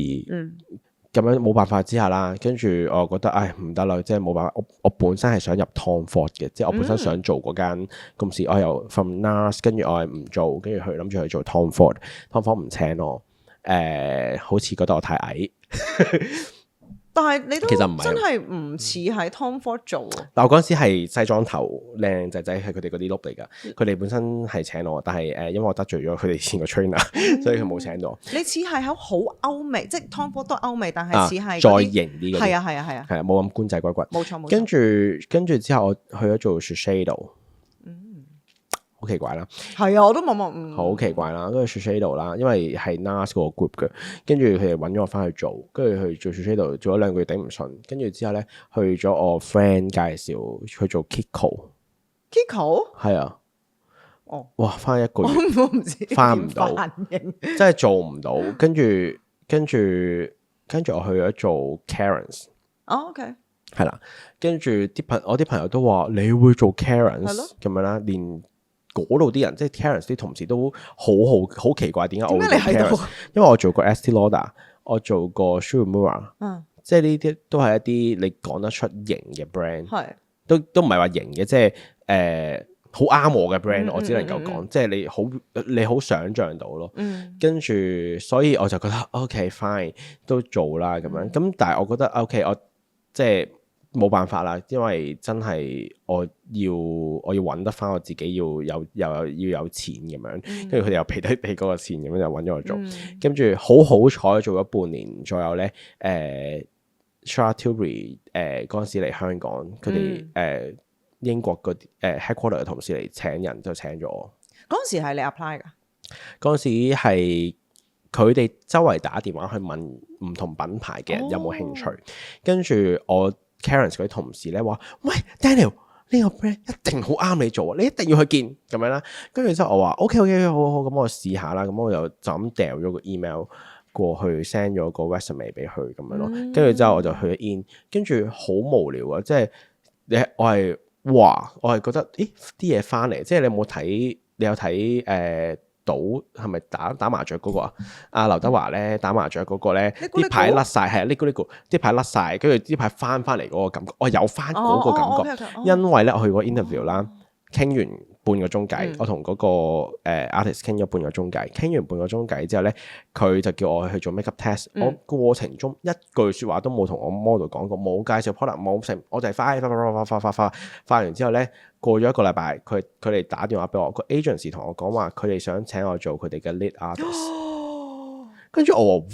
Speaker 2: 咁樣冇辦法之下啦，跟住我覺得唔得啦，即係冇辦法。我本身係想入 Tom Ford 嘅，即係我本身想做嗰間公司，我又 from NARS， 跟住我係唔做，跟住諗住去做 Tom Ford，Tom Ford 唔請我，好似覺得我太矮。
Speaker 3: 但係你都
Speaker 2: 其實唔係
Speaker 3: 真係唔似喺 Tom Ford 做。
Speaker 2: 但我嗰陣時係西裝頭靚仔仔，係佢哋嗰啲 look 嚟㗎。佢哋本身係請我，但係因為我得罪咗佢哋前個 trainer，所以佢冇請到。
Speaker 3: 你似係喺好歐美，即係 Tom Ford 都歐美，但係似係
Speaker 2: 再型啲。
Speaker 3: 係啊，
Speaker 2: 係啊，冇咁官仔骨骨。
Speaker 3: 冇錯。
Speaker 2: 跟住之後，我去咗做 Shiseido。好奇怪啦，
Speaker 3: 係啊，我都冇
Speaker 2: 好奇怪啦，跟住 Shiseido 啦，因為係 NARS 嗰個 group 嘅，跟住佢哋揾咗我翻去做，跟住去做 Shiseido做咗2個月頂唔順，跟住之後咧去咗我 friend 介紹去做 Kiko， 係啊，哇，翻1個月，
Speaker 3: 我唔知
Speaker 2: 翻唔到，真係做唔到，跟住我去咗做 Clarins，OK， 係啦，跟住我啲朋友都話你會做 Clarins 咁樣啦，連嗰度啲人即係 Clarins 啲同事都好奇怪，點解我會做 Clarins？ 因為我做過 Estée Lauder， 我做過 Shu Uemura，即係呢啲都係一啲你講得出型嘅 brand， 都唔係話型嘅，即係好啱我嘅 brand， 我只能夠講，即係你好想像到咯。跟住所以我就覺得 OK fine 都做啦咁樣，咁但係我覺得 OK 我即係。冇辦法啦，因為真係我要揾得翻我自己，要有錢咁樣，跟住佢哋又俾嗰個錢咁樣就揾咗我做，跟住好彩做咗半年左右咧。Charlotte Tilbury 嗰陣時嚟香港，佢哋英國嗰啲headquarter 嘅同事嚟請人就請咗我。
Speaker 3: 嗰陣時係你 apply 㗎？
Speaker 2: 嗰陣時係佢哋周圍打電話去問唔同品牌嘅人有冇興趣，跟住我。Clarins 嗰啲同事咧話：喂 Daniel， 呢個 brand 一定好啱你做啊！你一定要去見咁樣啦。跟住之後我話 OK， 好，咁我試下啦。咁我就咁掉咗個 email 過去 send 咗個 resume 俾佢咁樣咯。跟住之後我就去咗 in， 跟住好無聊啊！即係我係覺得啲嘢翻嚟，即係你有睇到係咪打麻雀嗰個啊？阿劉德華咧打麻雀嗰個咧，啲牌甩晒，係啊，呢個啲牌甩晒，跟住啲牌翻嚟嗰個感覺，我有翻嗰個感覺，因為咧我去過 interview 啦，傾完半個鐘偈，我同嗰個artist 傾咗半個鐘偈，傾完半個鐘偈之後咧，佢就叫我去做 makeup test，我過程中一句説話都冇同我 model 講過，冇介紹 product，冇成，我就係化完之後咧。過咗1個禮拜，佢哋打電話俾我，個 agency 同我講話，佢哋想請我做佢哋嘅 lead artist。跟住我話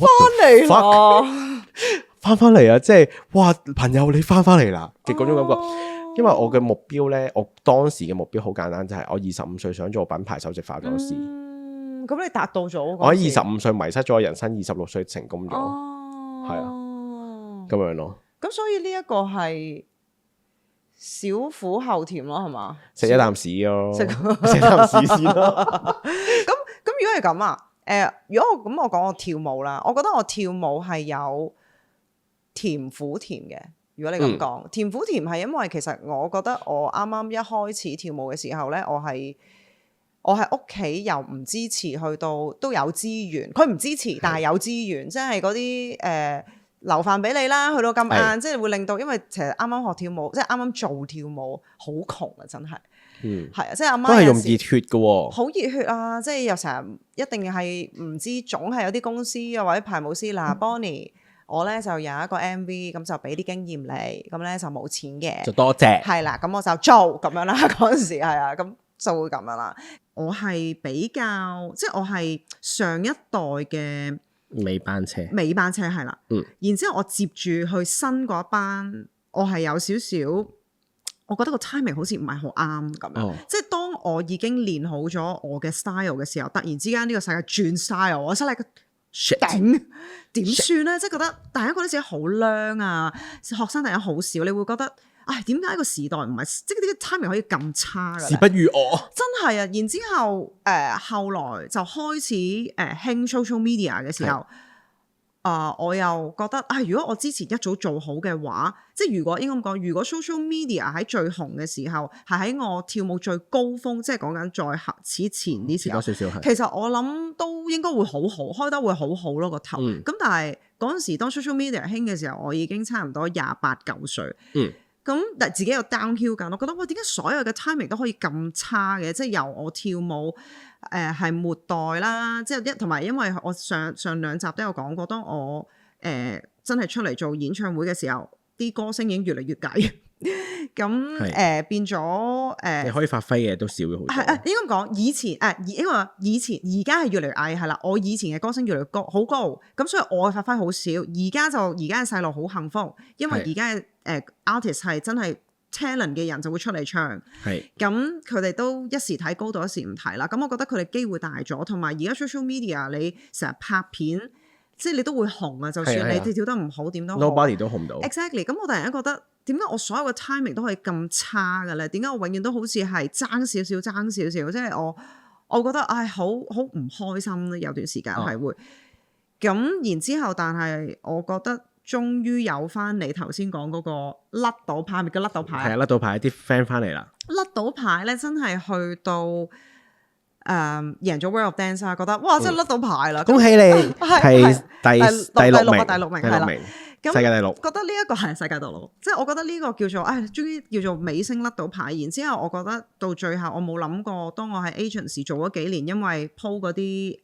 Speaker 2: 翻嚟啊！即係哇，朋友你翻嚟啦嘅嗰種感覺。因為我嘅目標咧，我當時嘅目標好簡單，就係我25歲想做品牌首席化妝師。
Speaker 3: 咁你達到咗？
Speaker 2: 我喺25歲迷失咗人生，26歲成功咗。係啊，咁樣咯。
Speaker 3: 咁所以呢一個係。小苦後甜咯，係嘛？
Speaker 2: 食一啖屎咯，食一啖屎先咯。
Speaker 3: 咁如果係咁啊，如果我講我跳舞啦，我覺得我跳舞係有甜苦甜嘅。如果你咁講，甜苦甜係因為其實我覺得我啱啱一開始跳舞嘅時候咧，我係屋企由唔支持去到都有資源，佢唔支持，但係有資源，即係嗰啲留飯俾你啦，去到咁晏，即係會令到，因為其實啱啱學跳舞，即係啱啱做跳舞，好窮啊，真係，係啊，即係阿媽
Speaker 2: 都係用熱血嘅喎，
Speaker 3: 好熱血啊！即係又成日一定係唔知，總係有啲公司啊或者排舞師嗱，Bonnie，我咧就有一個 MV，咁就俾啲經驗你，咁咧就冇錢嘅，
Speaker 2: 就多謝，
Speaker 3: 係啦，咁我就做咁樣啦，嗰陣時係啊，咁就會咁樣啦。我係比較，即係我係上一代嘅。尾班車係啦，然之後我接住去新嗰班，我係有少少，我覺得個 timing 好似唔係好啱咁樣，即係當我已經練好咗我嘅 style 嘅時候，突然之間呢個世界轉 style，我真係頂點算咧？即係覺得大家覺得自己好靚啊，學生大家好少，你會覺得。唉，點解個時代唔係即係呢個 timing 可以咁差嘅？
Speaker 2: 時不如我，
Speaker 3: 真係啊！然之後後來就開始興 social media 嘅時候，我又覺得如果我之前一早做好嘅話，即係如果應該咁講，如果 social media 喺最紅嘅時候，係喺我跳舞最高峰，即係講緊再此前啲時候，
Speaker 2: 少少
Speaker 3: 其實我諗都應該會好好，開得會好好咯個頭。咁但係嗰陣時當 social media 興嘅時候，我已經差唔多28、9歲。咁但係自己有 downhill 緊，我覺得哇，點解所有嘅 timing 都可以咁差嘅？即係由我跳舞係末代啦，即係同埋因為我上2集都有講過，當我真係出嚟做演唱會嘅時候，啲歌聲已經越嚟越曳，咁變咗
Speaker 2: 你可以發揮嘅都少咗好多。
Speaker 3: 係應該講以前因為以前而家係越嚟越矮係啦，我以前嘅歌聲越嚟越高，好高，咁所以我嘅發揮好少。而家嘅細路好幸福，因為而家嘅artist 係真係 talent 嘅人就會出嚟唱，咁佢哋都一時睇高度，一時唔睇啦。咁我覺得佢哋機會大咗，同埋而家 social media 你成日拍片，即係你都會紅啊。就算你跳得唔好，點都好
Speaker 2: ，nobody 都紅唔到。
Speaker 3: Exactly。咁我突然間覺得，點解我所有嘅 timing 都可以咁差嘅咧？點解我永遠都好似係爭少少？即係我覺得好唔開心咧。有段時間係會咁，然之後，但係我覺得。終於有翻你頭先講嗰個甩到牌，咪叫甩到牌？係
Speaker 2: 甩到牌，啲 friend 翻嚟啦。
Speaker 3: 甩到牌咧，真係去到贏咗 World of Dance 啊！覺得哇，真係甩到牌啦！恭喜你係第六名，係啦，世界第6。覺得呢一個係世界第6，即係我覺得呢個叫做終於叫做尾聲甩到牌。然之後，我覺得到最後我冇諗過，當我喺 agency 做咗幾年，因為鋪嗰啲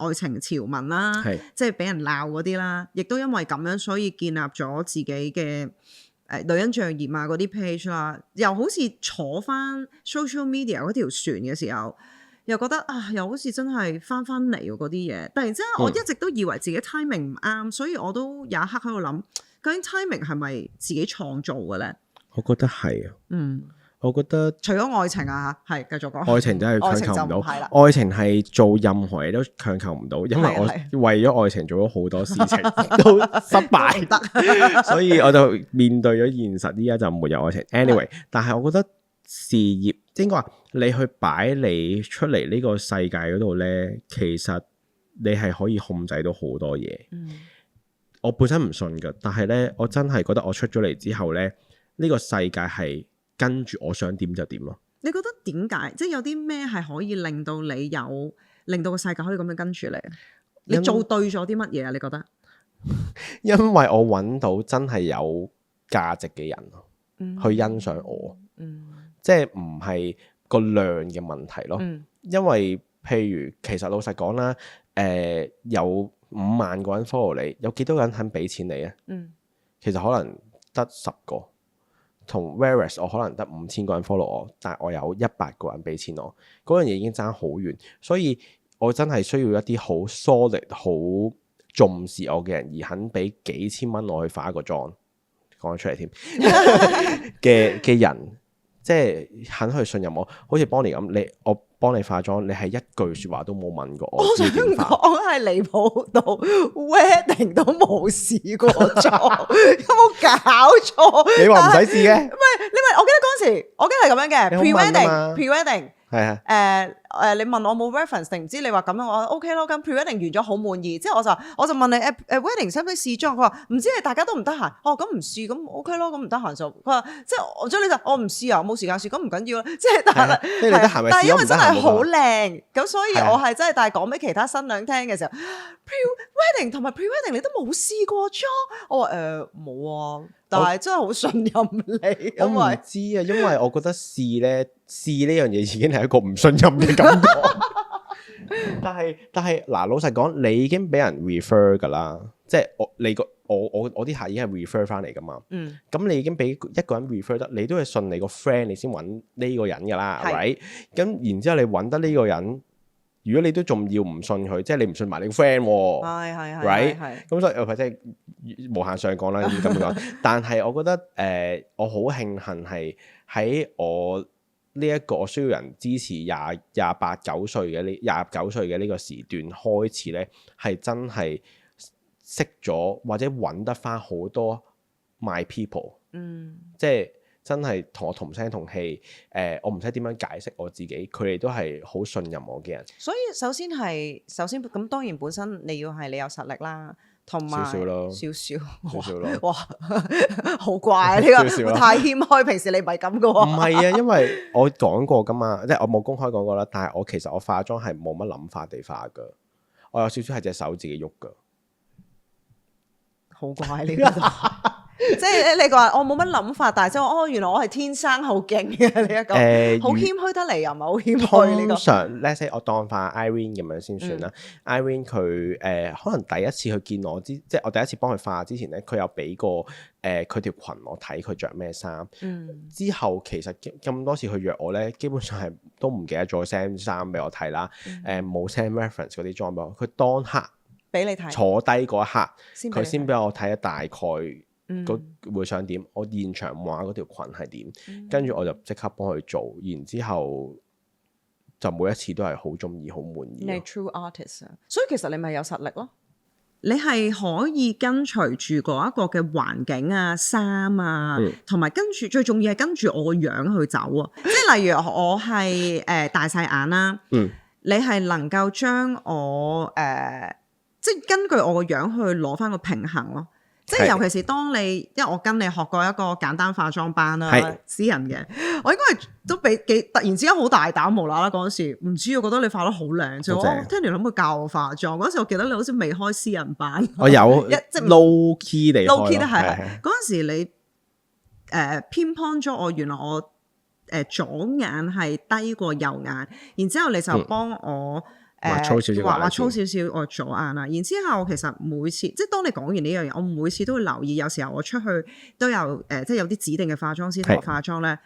Speaker 3: 愛情潮文啦，即係俾人鬧嗰啲啦，亦都因為咁樣，所以建立咗自己嘅女人像業啊嗰啲 page 啦，又好似坐翻 social media 嗰條船嘅時候，又覺得又好似真係翻嚟喎嗰啲嘢。突然之間，我一直都以為自己 timing 唔啱，所以我都有一刻喺度諗，究竟 timing 係咪自己創造嘅咧？
Speaker 2: 我覺得係啊。我覺得
Speaker 3: 除咗愛情啊，係繼續講。
Speaker 2: 愛情真係強求唔到，愛情係做任何嘢都強求唔到，因為我為咗愛情做咗好多事情都失敗，所以我就面對咗現實，依家就沒有愛情。Anyway， 但係我覺得事業應該話你去擺你出嚟呢個世界嗰度呢，其實你係可以控制到好多嘢。我本身唔信㗎，但係呢，我真係覺得我出咗嚟之後呢，呢個世界係跟住我想點就點咯。
Speaker 3: 你覺得點解？即係有啲咩係可以令到你有令到個世界可以咁樣跟住你？你做對咗啲乜嘢啊？你覺得？
Speaker 2: 因為我揾到真係有價值嘅人去欣賞我，即係唔係個量嘅問題咯。因為譬如其實老實講啦，有5萬個人 follow 你，有幾多個人肯俾錢你啊？其實可能得10個，同 whereas 我可能得5000個人 follow 我，但係我有100個人俾錢我，嗰樣嘢已經爭好遠，所以我真係需要一啲好 solid、好重視我嘅人，而肯俾幾千蚊我去化一個妝，講咗出嚟添嘅人，即係肯去信任我，好似 Bonnie 咁，我幫你化妝，你係一句説話都冇問過我知點化。
Speaker 3: 我係離譜到 wedding 都冇試過妝，有冇搞錯？
Speaker 2: 你話唔使試嘅？
Speaker 3: 唔係，你咪我記得嗰陣時，我記得係咁樣嘅 pre-wedding。
Speaker 2: 係啊，
Speaker 3: 你問我冇 reference 定唔知你話咁樣，我 OK 咯。咁 pre-wedding 完咗好滿意，之後我就問你wedding 使唔使試妝？佢話唔知，大家都唔得閒。哦，咁唔試咁 OK 咯，咁唔得閒就佢話即係我將你就我唔試啊，冇時間試，咁唔緊要啦。即係但係因為真係好靚，咁所以我係真係但係講俾其他新娘聽嘅時候，pre-wedding 同埋 pre-wedding 你都冇試過妝，我話冇啊。但係真係好信任你，
Speaker 2: 我唔知啊，因為我覺得試呢樣嘢已經係一個唔信任嘅感覺。但係嗱，老實講，你已經俾人 refer 㗎啦，即係我啲客已經係 refer 翻嚟㗎嘛。咁你已經俾一個人 refer 得，你都係信你個 friend，你先揾呢個人㗎啦，係咪？咁然之後你揾得呢個人。如果你都仲要唔信佢，即係你唔信埋你個 friend 喎，係，咁所以或者無限上講啦，咁講。但係我覺得我好慶幸係喺我呢一個需要人支持廿八九歲嘅呢個時段開始咧，係真係識咗或者揾得翻好多 my people，即係。真係同我同聲同氣，我唔使點樣解釋我自己，佢哋都係好信任我嘅人。
Speaker 3: 所以首先咁當然本身你要係你有實力啦，同埋少少咯，哇，好怪啊！呢個太謙虛，平時你唔係咁嘅喎。
Speaker 2: 唔係啊，因為我講過噶嘛，即係我冇公開講過啦。但係其實我化妝係冇乜諗法地化噶，我有少少係隻手自己喐噶，
Speaker 3: 好怪呢個。即係你話我冇乜諗法，但係即係原來我係天生好勁嘅呢一個，好謙虛得嚟又唔係好謙虛呢個。通常
Speaker 2: let's say 我當化 Irene 咁樣先算啦。Irene 佢可能第一次去見我即係我第一次幫佢化之前咧，佢有俾過佢條裙我睇佢着咩衫。之後其實咁多次去約我咧，基本上係都唔記得咗 send 衫俾我睇啦。冇 send reference 嗰啲裝俾我，佢當刻
Speaker 3: 俾你睇，
Speaker 2: 坐低嗰一刻，佢先俾我睇大概。會想點？我現場話嗰條裙係點，跟住我就即刻幫佢做，然之後就每一次都係好中意、好滿意。
Speaker 3: 你係 true artist 啊，所以其實你咪有實力咯。你係可以跟隨住嗰一個嘅環境啊、衫啊，同埋跟住最重要係跟住我個樣去走啊。即係例如我係大細眼啦，你係能夠將我即係根據我個樣去攞翻個平衡咯。即係尤其是當你，因為我跟你學過一個簡單化妝班啦，私人嘅，我應該係都俾突然之間好大膽無啦啦嗰陣時，唔知我覺得你化得好靚，就我聽你諗佢教我化妝嗰陣時，我記得你好似未開私人班，
Speaker 2: 我有即係 low key 地
Speaker 3: ，low key 係嗰陣時你pinpoint 咗我，原來我左眼係低過右眼，然之後你就幫我。
Speaker 2: 畫粗少
Speaker 3: 少我左眼啦，然之後其實每次即係當你講完呢樣嘢，我每次都會留意。有時候我出去都有即係有啲指定嘅化妝師同我化妝咧，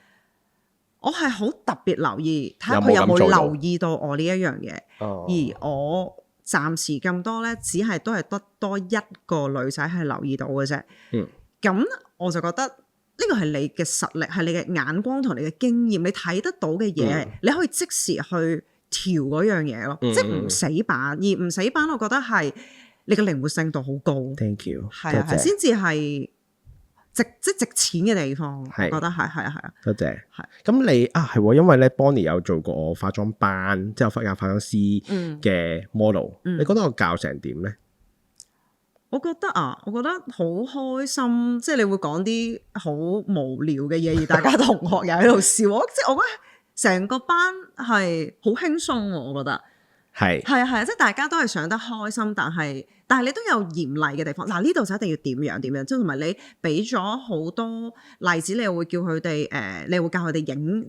Speaker 3: 我係好特別留意睇下佢有冇留意到我呢一樣嘢。而我暫時咁多咧，只係都係得多一個女仔係留意到嘅啫。咁我就覺得呢個係你嘅實力，係你嘅眼光同你嘅經驗，你睇得到嘅嘢，你可以即時去調嗰樣嘢咯，即係唔死板，而唔死板，我覺得係你嘅靈活性度好高。
Speaker 2: Thank you，
Speaker 3: 係啊，先至係值錢嘅地方。我覺得係。
Speaker 2: 多謝。係咁你係喎，因為咧 Bonnie 有做過我化妝班，即係化妝師嘅 model。你覺得我教成點咧？
Speaker 3: 我覺得好開心，即係你會講啲好無聊嘅嘢，而大家同學又喺度笑。即係我覺得。成個班係好輕鬆喎，我覺得，
Speaker 2: 係
Speaker 3: 係啊，即係大家都係上得開心，但係你都有嚴厲嘅地方。嗱，呢度就一定要點樣，即係同埋你俾咗好多例子，你又會叫佢哋你會教佢哋影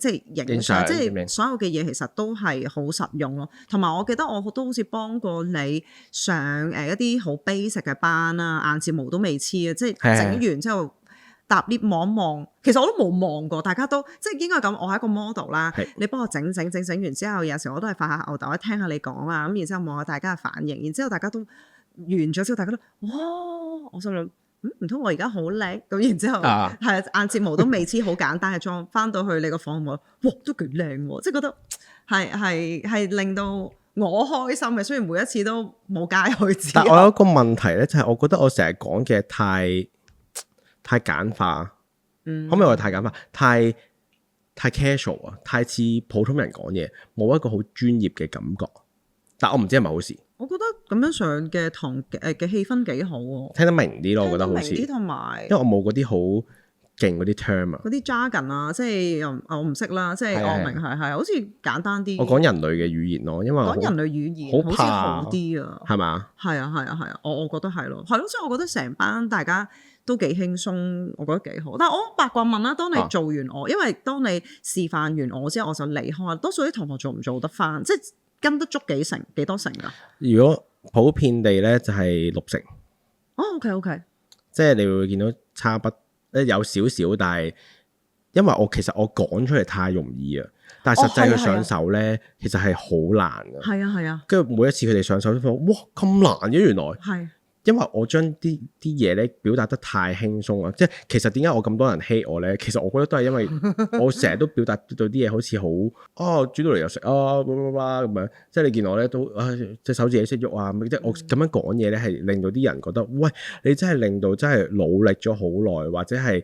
Speaker 3: 相，即係所有嘅嘢其實都係好實用咯。同埋我記得我都好似幫過你上一啲好 basic 嘅班啦，眼睫毛都未黐啊，即係整完之後。搭 lift 望一望，其實我都冇望過，大家都即係應該咁。我係一個 model 啦，你幫我整完之後，有時我都係發下吽哣，聽下你講啊，咁然之後望下大家嘅反應，然之後大家都完咗之後，大家都哇！我心諗唔通我而家好叻咁，然之後係眼睫毛都未黐，好簡單嘅妝，翻到去你個房望，哇都幾靚喎！即係覺得係令到我開心嘅，雖然每一次都冇街去知。
Speaker 2: 但我有一個問題咧，就係我覺得我成日講嘅太簡化，可唔可以話太簡化？太 casual 啊，太似普通人講嘢，冇一個好專業嘅感覺。但我唔知係咪好事。
Speaker 3: 我覺得咁樣上嘅堂嘅氣氛幾好喎，
Speaker 2: 聽得明啲咯，我覺得好似。
Speaker 3: 聽得明啲同埋，
Speaker 2: 因為我冇嗰啲好勁嗰啲 term 啊，
Speaker 3: 嗰啲 jargon 啊，即係我唔識啦，即係我明係好似簡單啲。
Speaker 2: 我講人類嘅語言咯，因為
Speaker 3: 講人類語言好似好啲啊，
Speaker 2: 係嘛？
Speaker 3: 係啊，我覺得係咯，所以我覺得成班大家都幾輕鬆，我覺得幾好。但係我八卦問啦，當你做完因為當你示範完我之後，我就離開，多數啲同學做唔做得翻？即係跟得足幾多成㗎？
Speaker 2: 如果普遍地咧，就係6成。
Speaker 3: 哦，OK，
Speaker 2: 即係你會見到差不有少少，但係因為其實我講出嚟太容易啊，但係實際佢上手咧，其實係好難㗎。
Speaker 3: 係啊。跟
Speaker 2: 住每一次佢哋上手都話：哇，咁難嘅原來。係。因為我將啲嘢咧表達得太輕鬆啊！即係其實點解我咁多人 hate 我咧？其實我覺得都係因為我成日都表達到啲嘢好似好煮到嚟又食咁樣。即係你見我咧都隻手自己識喐啊！即係我咁樣講嘢咧，係令到啲人覺得喂，你真係令到真係努力咗好耐，或者係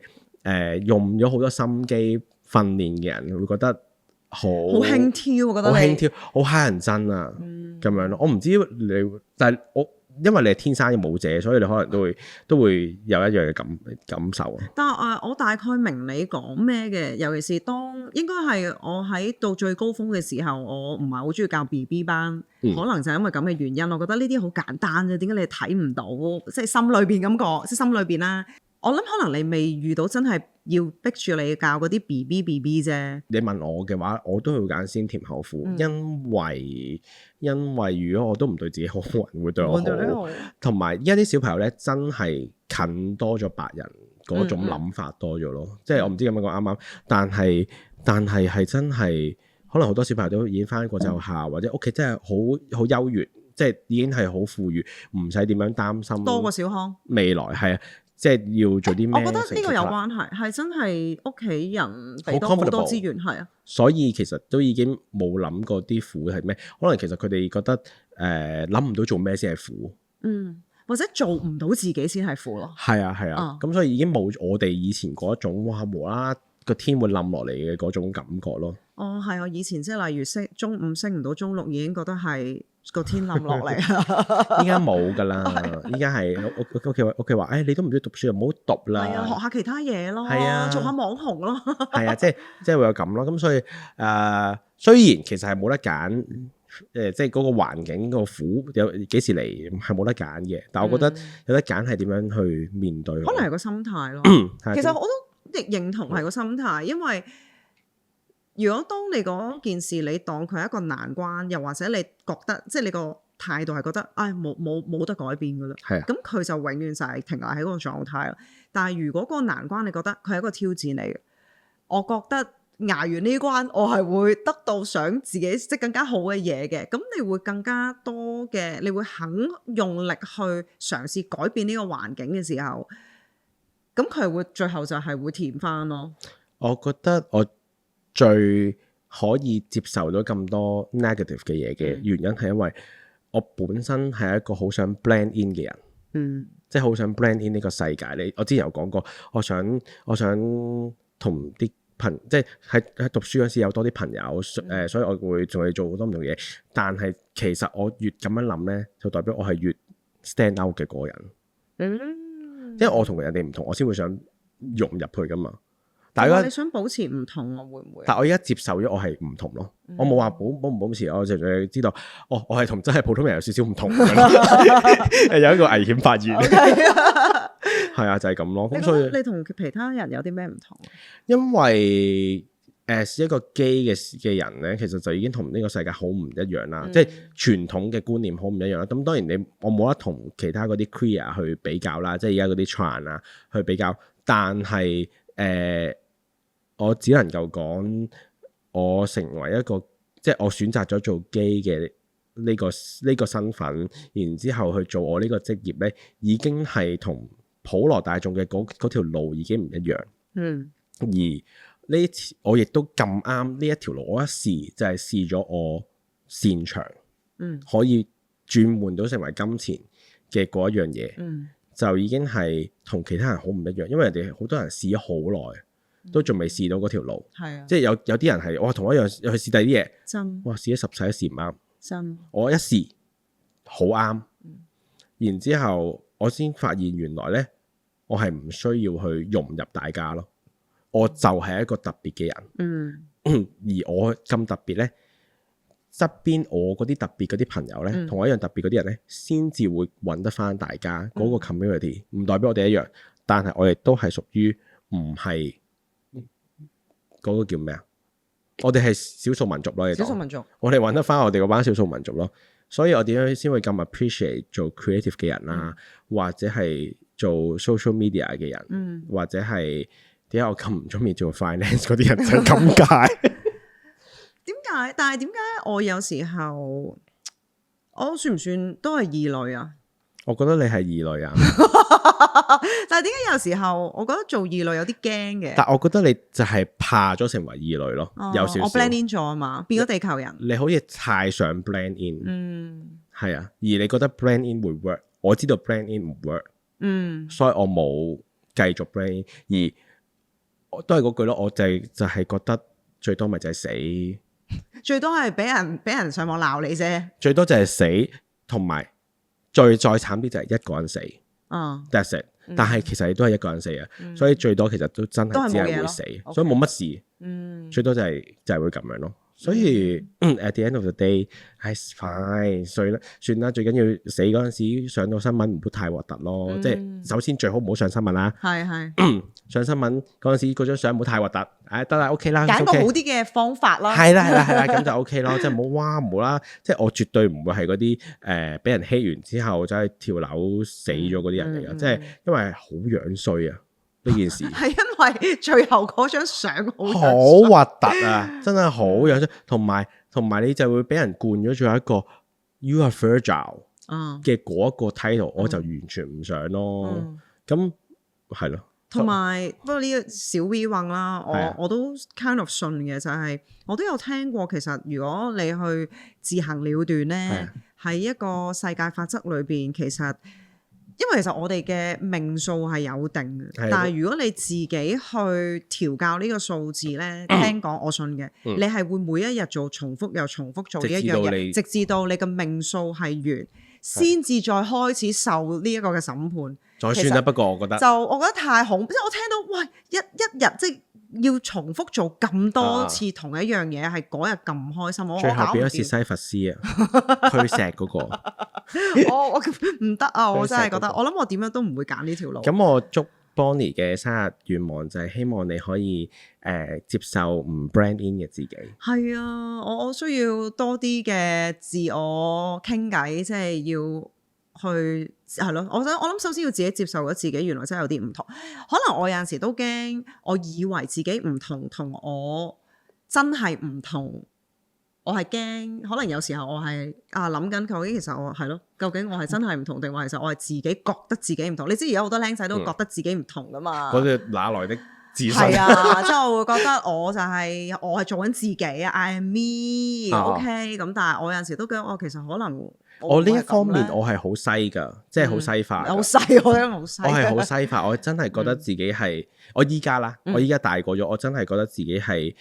Speaker 2: 用咗好多心機訓練嘅人會覺得好
Speaker 3: 輕佻，我覺得
Speaker 2: 好輕佻，好乞人憎啊！咁樣咯，我唔知你，但係因為你係天生嘅舞者，所以你可能都會有一樣嘅感受啊。
Speaker 3: 但係我大概明你講咩嘅，尤其是當應該係我喺到最高峰嘅時候，我唔係好中意教 BB 班，可能就係因為咁嘅原因。我覺得呢啲好簡單啫，點解你睇唔到？即係心裏邊咁講，即係心裏邊啦。我諗可能你未遇到真係要逼住你教嗰啲 BB 啫。你
Speaker 2: 問我嘅話，我都會揀先甜後苦，因為如果我都唔對自己好，冇人會對我好。同埋依家啲小朋友咧，真係近多咗白人嗰種諗法多咗咯。即係我唔知咁樣講啱唔啱，但係真係可能好多小朋友都已經返過就校，或者屋企真係好優越，即係已經係好富裕，唔使點樣擔心
Speaker 3: 多過小康
Speaker 2: 未來係啊。即係要做啲咩？
Speaker 3: 我覺得呢個有關係，係真係屋企人俾到好多資源，係啊。
Speaker 2: 所以其實都已經冇諗過啲苦係咩？可能其實佢哋覺得諗唔到做咩先係苦，
Speaker 3: 或者做唔到自己先係苦咯。
Speaker 2: 係啊，咁所以已經冇我哋以前嗰一種哇無啦啦個天會冧落嚟嘅嗰種感覺咯。
Speaker 3: 哦，係啊，以前即係例如中五升唔到中六，已經覺得係個天冧落嚟啊！
Speaker 2: 依家冇噶啦，依家係屋企話，你都唔中意讀書就唔好讀啦。
Speaker 3: 係啊，學下其他嘢咯，做下網紅咯。
Speaker 2: 係啊，即係會有咁咯。咁所以雖然其實係冇得揀，即係嗰個環境個苦有幾時嚟係冇得揀嘅，但我覺得有得揀係點樣去面對。
Speaker 3: 可能係個心態咯。其實我都亦認同係個心態，因為如果當你嗰件事你當佢係一個難關，又或者你覺得即係你個態度係覺得冇得改變噶啦，咁佢就永遠就係停留喺嗰個狀態啦。但係如果個難關你覺得佢係一個挑戰嚟嘅，我覺得捱完呢關我係會得到想自己即係更加好嘅嘢嘅，咁你會更加多嘅，你會肯用力去嘗試改變呢個環境嘅時候，咁佢會最後就係會填翻咯。
Speaker 2: 我覺得我最可以接受到咁多 negative 嘅嘢嘅原因係因為我本身係一個好想 blend in 嘅人，即係好想 blend in 呢個世界。我之前有講過，我想同啲即係喺讀書嗰時有多啲朋友，所以我會仲係做好多唔同嘢。但係其實我越咁樣諗咧，就代表我係越 stand out 嘅個人。因為我同人哋唔同，我先會想融入去噶嘛。但係
Speaker 3: 你想保持唔同，我會唔會？
Speaker 2: 但我而家接受咗我係唔同咯，我冇話保唔保持，我就知道，我係同真係普通人有少少唔同嘅有一個危險發現。係啊，就係咁咯。咁所以
Speaker 3: 你同其他人有啲咩唔同？
Speaker 2: 因為一個基嘅人咧，其實就已經同呢個世界好唔一樣啦，即係傳統嘅觀念好唔一樣啦。咁當然我冇得同其他嗰啲 queer 去比較啦，即係而家嗰啲 trans 啊去比較。但係我只能夠講，我成為一個即係我選擇咗做基嘅呢個身份，然之後去做我呢個職業咧，已經係同普羅大眾嘅嗰條路已經唔一樣。而呢次我亦都咁啱呢一條路，我一試就係試咗我擅長，可以轉換到成為金錢嘅嗰一樣嘢，就已經係同其他人好唔一樣。因為人哋好多人試咗好耐，都仲未試到嗰條路。係啊，即係有啲人係哇同我一樣去試第二啲嘢，真哇試咗10世都試唔啱。真我一試好啱，然之後我先發現原來咧，我係唔需要去融入大家咯。我就係一個特別嘅人，而我咁特別呢，側邊我嗰啲特別嗰啲朋友呢，同我一樣特別嗰啲人呢，先至會揾得翻大家嗰個 community，唔代表我哋一樣，但係我哋都係屬於唔係嗰個叫咩啊？我哋係少數民族咯，少數民族，我哋揾得翻我哋嗰班少數民族咯，所以我點樣先會咁 appreciate 做 creative 嘅人啦，或者係做 social media 嘅人，或者係。點解我咁唔中意做 finance 嗰啲人就咁解？
Speaker 3: 點解？但係點解我有時候我算唔算都係異類啊？
Speaker 2: 我覺得你係異類啊！
Speaker 3: 但係點解有時候我覺得做異類有啲驚嘅？
Speaker 2: 但我覺得你就係怕咗成為異類咯，有少少。
Speaker 3: 我 blend in 咗啊嘛，變咗地球人。
Speaker 2: 你好似太想 blend in，係啊，而你覺得 blend in 會 work， 我知道 blend in 唔 work，所以我冇繼續 blend in， 而我都係嗰句咯，我就係覺得最多咪就係死，
Speaker 3: 最多係俾人上網鬧你啫，
Speaker 2: 最多就係死，同埋再慘啲就係一個人死，that's it。但係其實你都係一個人死啊，所以最多其實都真係只係會死，所以冇乜事，最多就係會咁樣咯。所以 at the end of the day， 係 fine， 算啦，最緊要死嗰陣時上到新聞唔好太核突咯。即係首先最好唔好上新聞啦。係上新聞嗰陣時嗰張相唔好太核突。得啦 OK 啦，
Speaker 3: 揀個好啲嘅方法啦。
Speaker 2: 係啦，咁就 OK 咯。即係唔好哇唔好啦。即係我絕對唔會係嗰啲俾人欺完之後走去跳樓死咗嗰啲人嚟㗎。即係因為好樣衰啊！呢件事
Speaker 3: 係因為最後嗰張相好
Speaker 2: 核突啊，真係好樣衰，同埋你就會俾人灌咗咗一個 You are fragile 嘅嗰一個 title，我就完全唔想咯。咁係咯，
Speaker 3: 同埋不過呢個小 V 運啦，我都 kind of 信嘅，就係我都有聽過，其實如果你去自行了斷咧，喺一個世界法則裏邊，其實。因為其實我哋嘅命數係有定嘅，但係如果你自己去調教呢個數字咧，聽講我信嘅，你係會每一日做重複又重複做呢一樣嘢，直至到你嘅命數係完，先至再開始受呢一個嘅審判。
Speaker 2: 再算啦，不過我覺得
Speaker 3: 太恐怖，即係我聽到喂一日即係要重複做咁多次同一樣嘢，係嗰日咁開心，
Speaker 2: 最後變咗薛西弗斯啊，推石嗰個。
Speaker 3: 我唔得啊！我真係覺得，我諗我點樣都唔會揀呢條路。
Speaker 2: 咁我祝 Bonnie 嘅生日願望就係希望你可以接受唔 brand in 嘅自己。係
Speaker 3: 啊，我需要多啲嘅自我傾偈，即係要去係咯。我諗首先要自己接受咗自己，原來真係有啲唔同。可能我有陣時都驚，我以為自己唔同，同我真係唔同。我係驚，可能有時候我係諗緊究竟其實我係咯，究竟我係真係唔同定話其實我係自己覺得自己唔同？你知而家好多僆仔都覺得自己唔同噶嘛？
Speaker 2: 嗰啲哪來的自信？
Speaker 3: 係啊，即係我會覺得我係做緊自己啊 ，I am me，OK，咁但係我有陣時都覺得其實可能
Speaker 2: 我呢一方面我係好西噶，即係好西化。
Speaker 3: 好西，我覺得好西。
Speaker 2: 我係好西化，我真係覺得自己係我依家啦，我依家大個咗，我真係覺得自己係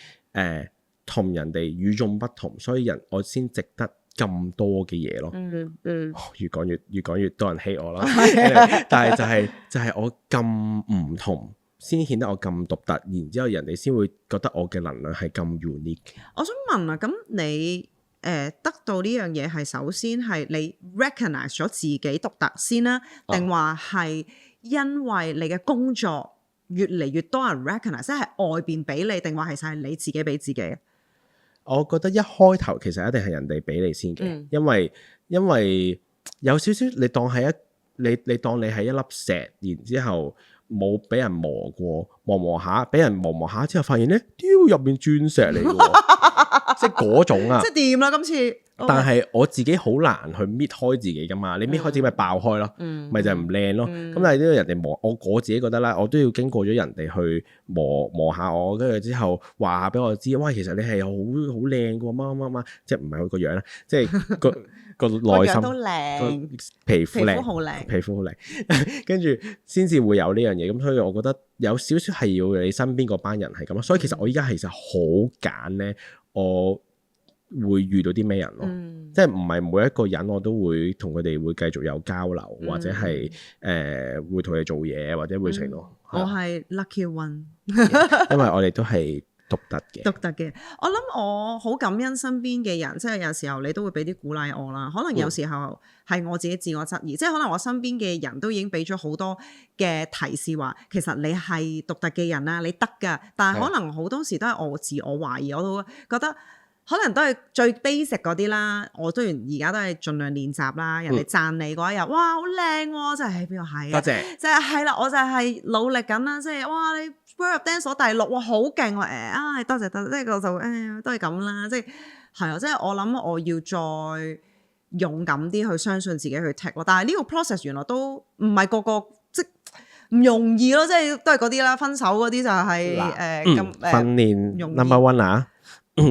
Speaker 2: 同人哋與眾不同，所以我先值得咁多嘅嘢咯。越講越多人欺我啦。但係就係我咁唔同，先顯得我咁獨特，然之後人哋先會覺得我嘅能量係咁 unique。
Speaker 3: 我想問啊，咁你得到呢樣嘢係首先係你 recognize 咗自己獨特先啦，定話係因為你嘅工作越嚟越多人 recognize，即係外邊俾你，定話係你自己俾自己？
Speaker 2: 我覺得一開頭其實一定係人哋俾你先嘅，因為有少少你當係你當你係一粒石，然之後冇俾人磨過，磨下，俾人磨下之後，發現咧，屌入面鑽石嚟嘅，即係嗰種啊！
Speaker 3: 即係掂啦，今次。
Speaker 2: 但係我自己好難去搣開自己噶嘛，你搣開自己咪爆開咯，咪就係唔靚咯。咁但係呢個人哋磨，我自己覺得啦，我都要經過咗人哋去磨下我，跟住之後話下俾我知，哇，其實你係好靚嘅喎，乜，即係唔係佢個樣啦，即係個內心
Speaker 3: 都靚，
Speaker 2: 皮膚靚，
Speaker 3: 好靚，
Speaker 2: 皮膚好靚，跟住先至會有呢樣嘢。咁所以我覺得有少少係要你身邊嗰班人係咁咯。所以其實我依家其實好揀咧，我會遇到啲咩人咯，即係唔係每一個人我都會同佢哋會繼續有交流，或者係會同佢哋做嘢，或者會成咯。
Speaker 3: 我係 lucky one，
Speaker 2: 因為我哋都係獨特嘅。
Speaker 3: 我諗我好感恩身邊嘅人，即係有時候你都會俾啲鼓勵我啦。可能有時候係我自己自我質疑，即係可能我身邊嘅人都已經俾咗好多嘅提示話，其實你係獨特嘅人啦，你得㗎。但係可能好多時都係我自我懷疑，我都覺得。可能都係最 basic 嗰啲啦，我雖然而家都係盡量練習啦。人哋讚你嗰一日，哇，好靚喎！真係喺邊度係？多謝，即係係啦，我就係努力緊啦，即係哇，你 World of Dance 第6，哇，好勁喎！多謝，即係我就都係咁啦，即係係啊，即係我諗我要再勇敢啲去相信自己去 take 咯。但係呢個 process 原來都唔係個即唔容易咯，即係都係嗰啲啦，分手嗰啲就係咁
Speaker 2: 訓練 number one 啊！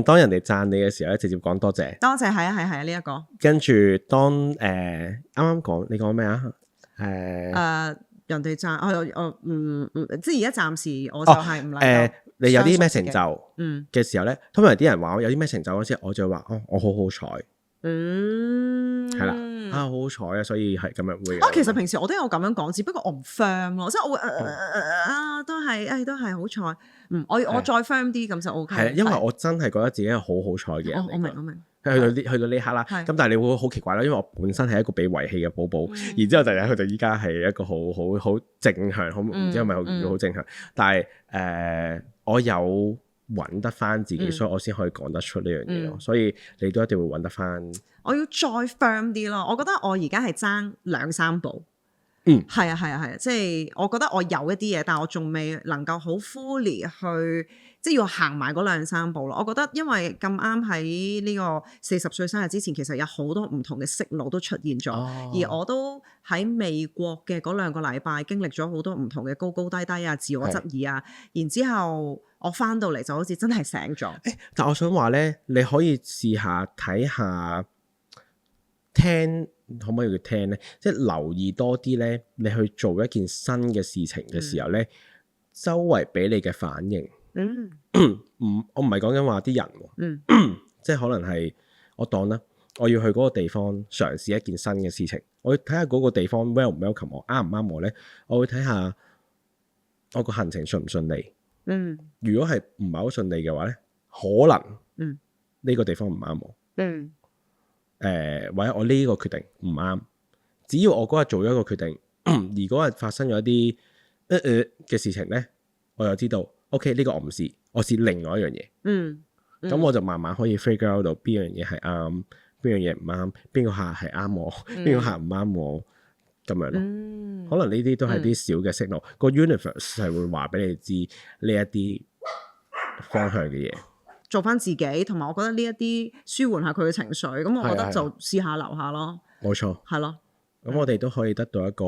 Speaker 2: 當人哋讚你嘅時候咧，直接講多謝。多謝，係啊，呢一個。跟住當啱啱講，你講咩啊？人哋讚我即係而家暫時我就係唔能夠你有啲咩成就嘅時候咧，通常啲人話我有啲咩成就嗰時，我就話我好好彩。係啦，好好彩啊，所以係咁樣會。
Speaker 3: 其實平時我都有咁樣講，只不過我唔 firm 咯，即係我會都係好彩。我再 firm 啲咁就 OK。係，
Speaker 2: 因為我真係覺得自己係好好彩嘅人。我
Speaker 3: 明。
Speaker 2: 去到呢刻啦，咁但係你會好奇怪啦，因為我本身係一個被遺棄嘅寶寶，然之後佢就依家係一個好正向，好唔知係咪好正向，但係我有揾得翻自己，所以我先可以講得出呢樣嘢咯。所以你都一定會揾得翻。我要再 firm 啲咯，我覺得我而家係爭2-3步。係啊，即係我覺得我有一啲嘢，但係我仲未能夠好 fully 去，即係要行埋嗰2-3步咯。我覺得因為咁啱喺呢個40歲生日之前，其實有好多唔同嘅息路都出現咗，而我都喺美國嘅嗰2個禮拜經歷咗好多唔同嘅高高低低啊、自我質疑啊，然之後我翻到嚟就好似真係醒咗。但我想話咧，你可以試下睇下聽。可唔可以叫聽咧？即係留意多啲咧，你去做一件新嘅事情嘅時候咧，周圍俾你嘅反應。我唔係講緊話啲人，即係可能係我當啦，我要去嗰個地方嘗試一件新嘅事情，我要睇下嗰個地方 well 唔 welcome 我，啱唔啱我咧？我會睇下我個行程順唔順利。如果係唔係好順利嘅話咧，可能呢個地方唔啱我。或者我呢個決定唔啱，只要我嗰日做咗一個決定，而嗰日發生咗一啲嘅事情咧，我就知道 OK 呢個我唔試，我試另外一樣嘢。咁我就慢慢可以 figure out 到邊樣嘢係啱，邊樣嘢唔啱，邊個客係啱我，邊個客唔啱我咁樣咯。可能呢啲都係啲小嘅 signal，個 universe 係會話俾你知呢一啲方向嘅嘢。
Speaker 3: 做翻自己，同埋我覺得呢一啲舒緩下佢嘅情緒，咁我覺得就試下留下咯。冇錯，係咯。
Speaker 2: 咁我哋都可以得到一個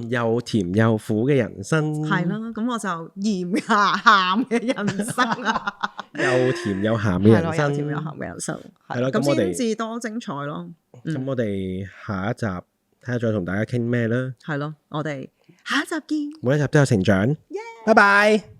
Speaker 2: 又甜又苦嘅人生。
Speaker 3: 係咯，咁我就鹽鹹嘅人生啊！
Speaker 2: 又甜又鹹嘅人生，
Speaker 3: 又甜又鹹嘅人生。
Speaker 2: 係咯，
Speaker 3: 咁先至多精彩咯。
Speaker 2: 咁我哋下一集睇下再同大家傾咩啦。
Speaker 3: 係咯，我哋下一集見。
Speaker 2: 每一集都有成長。拜拜。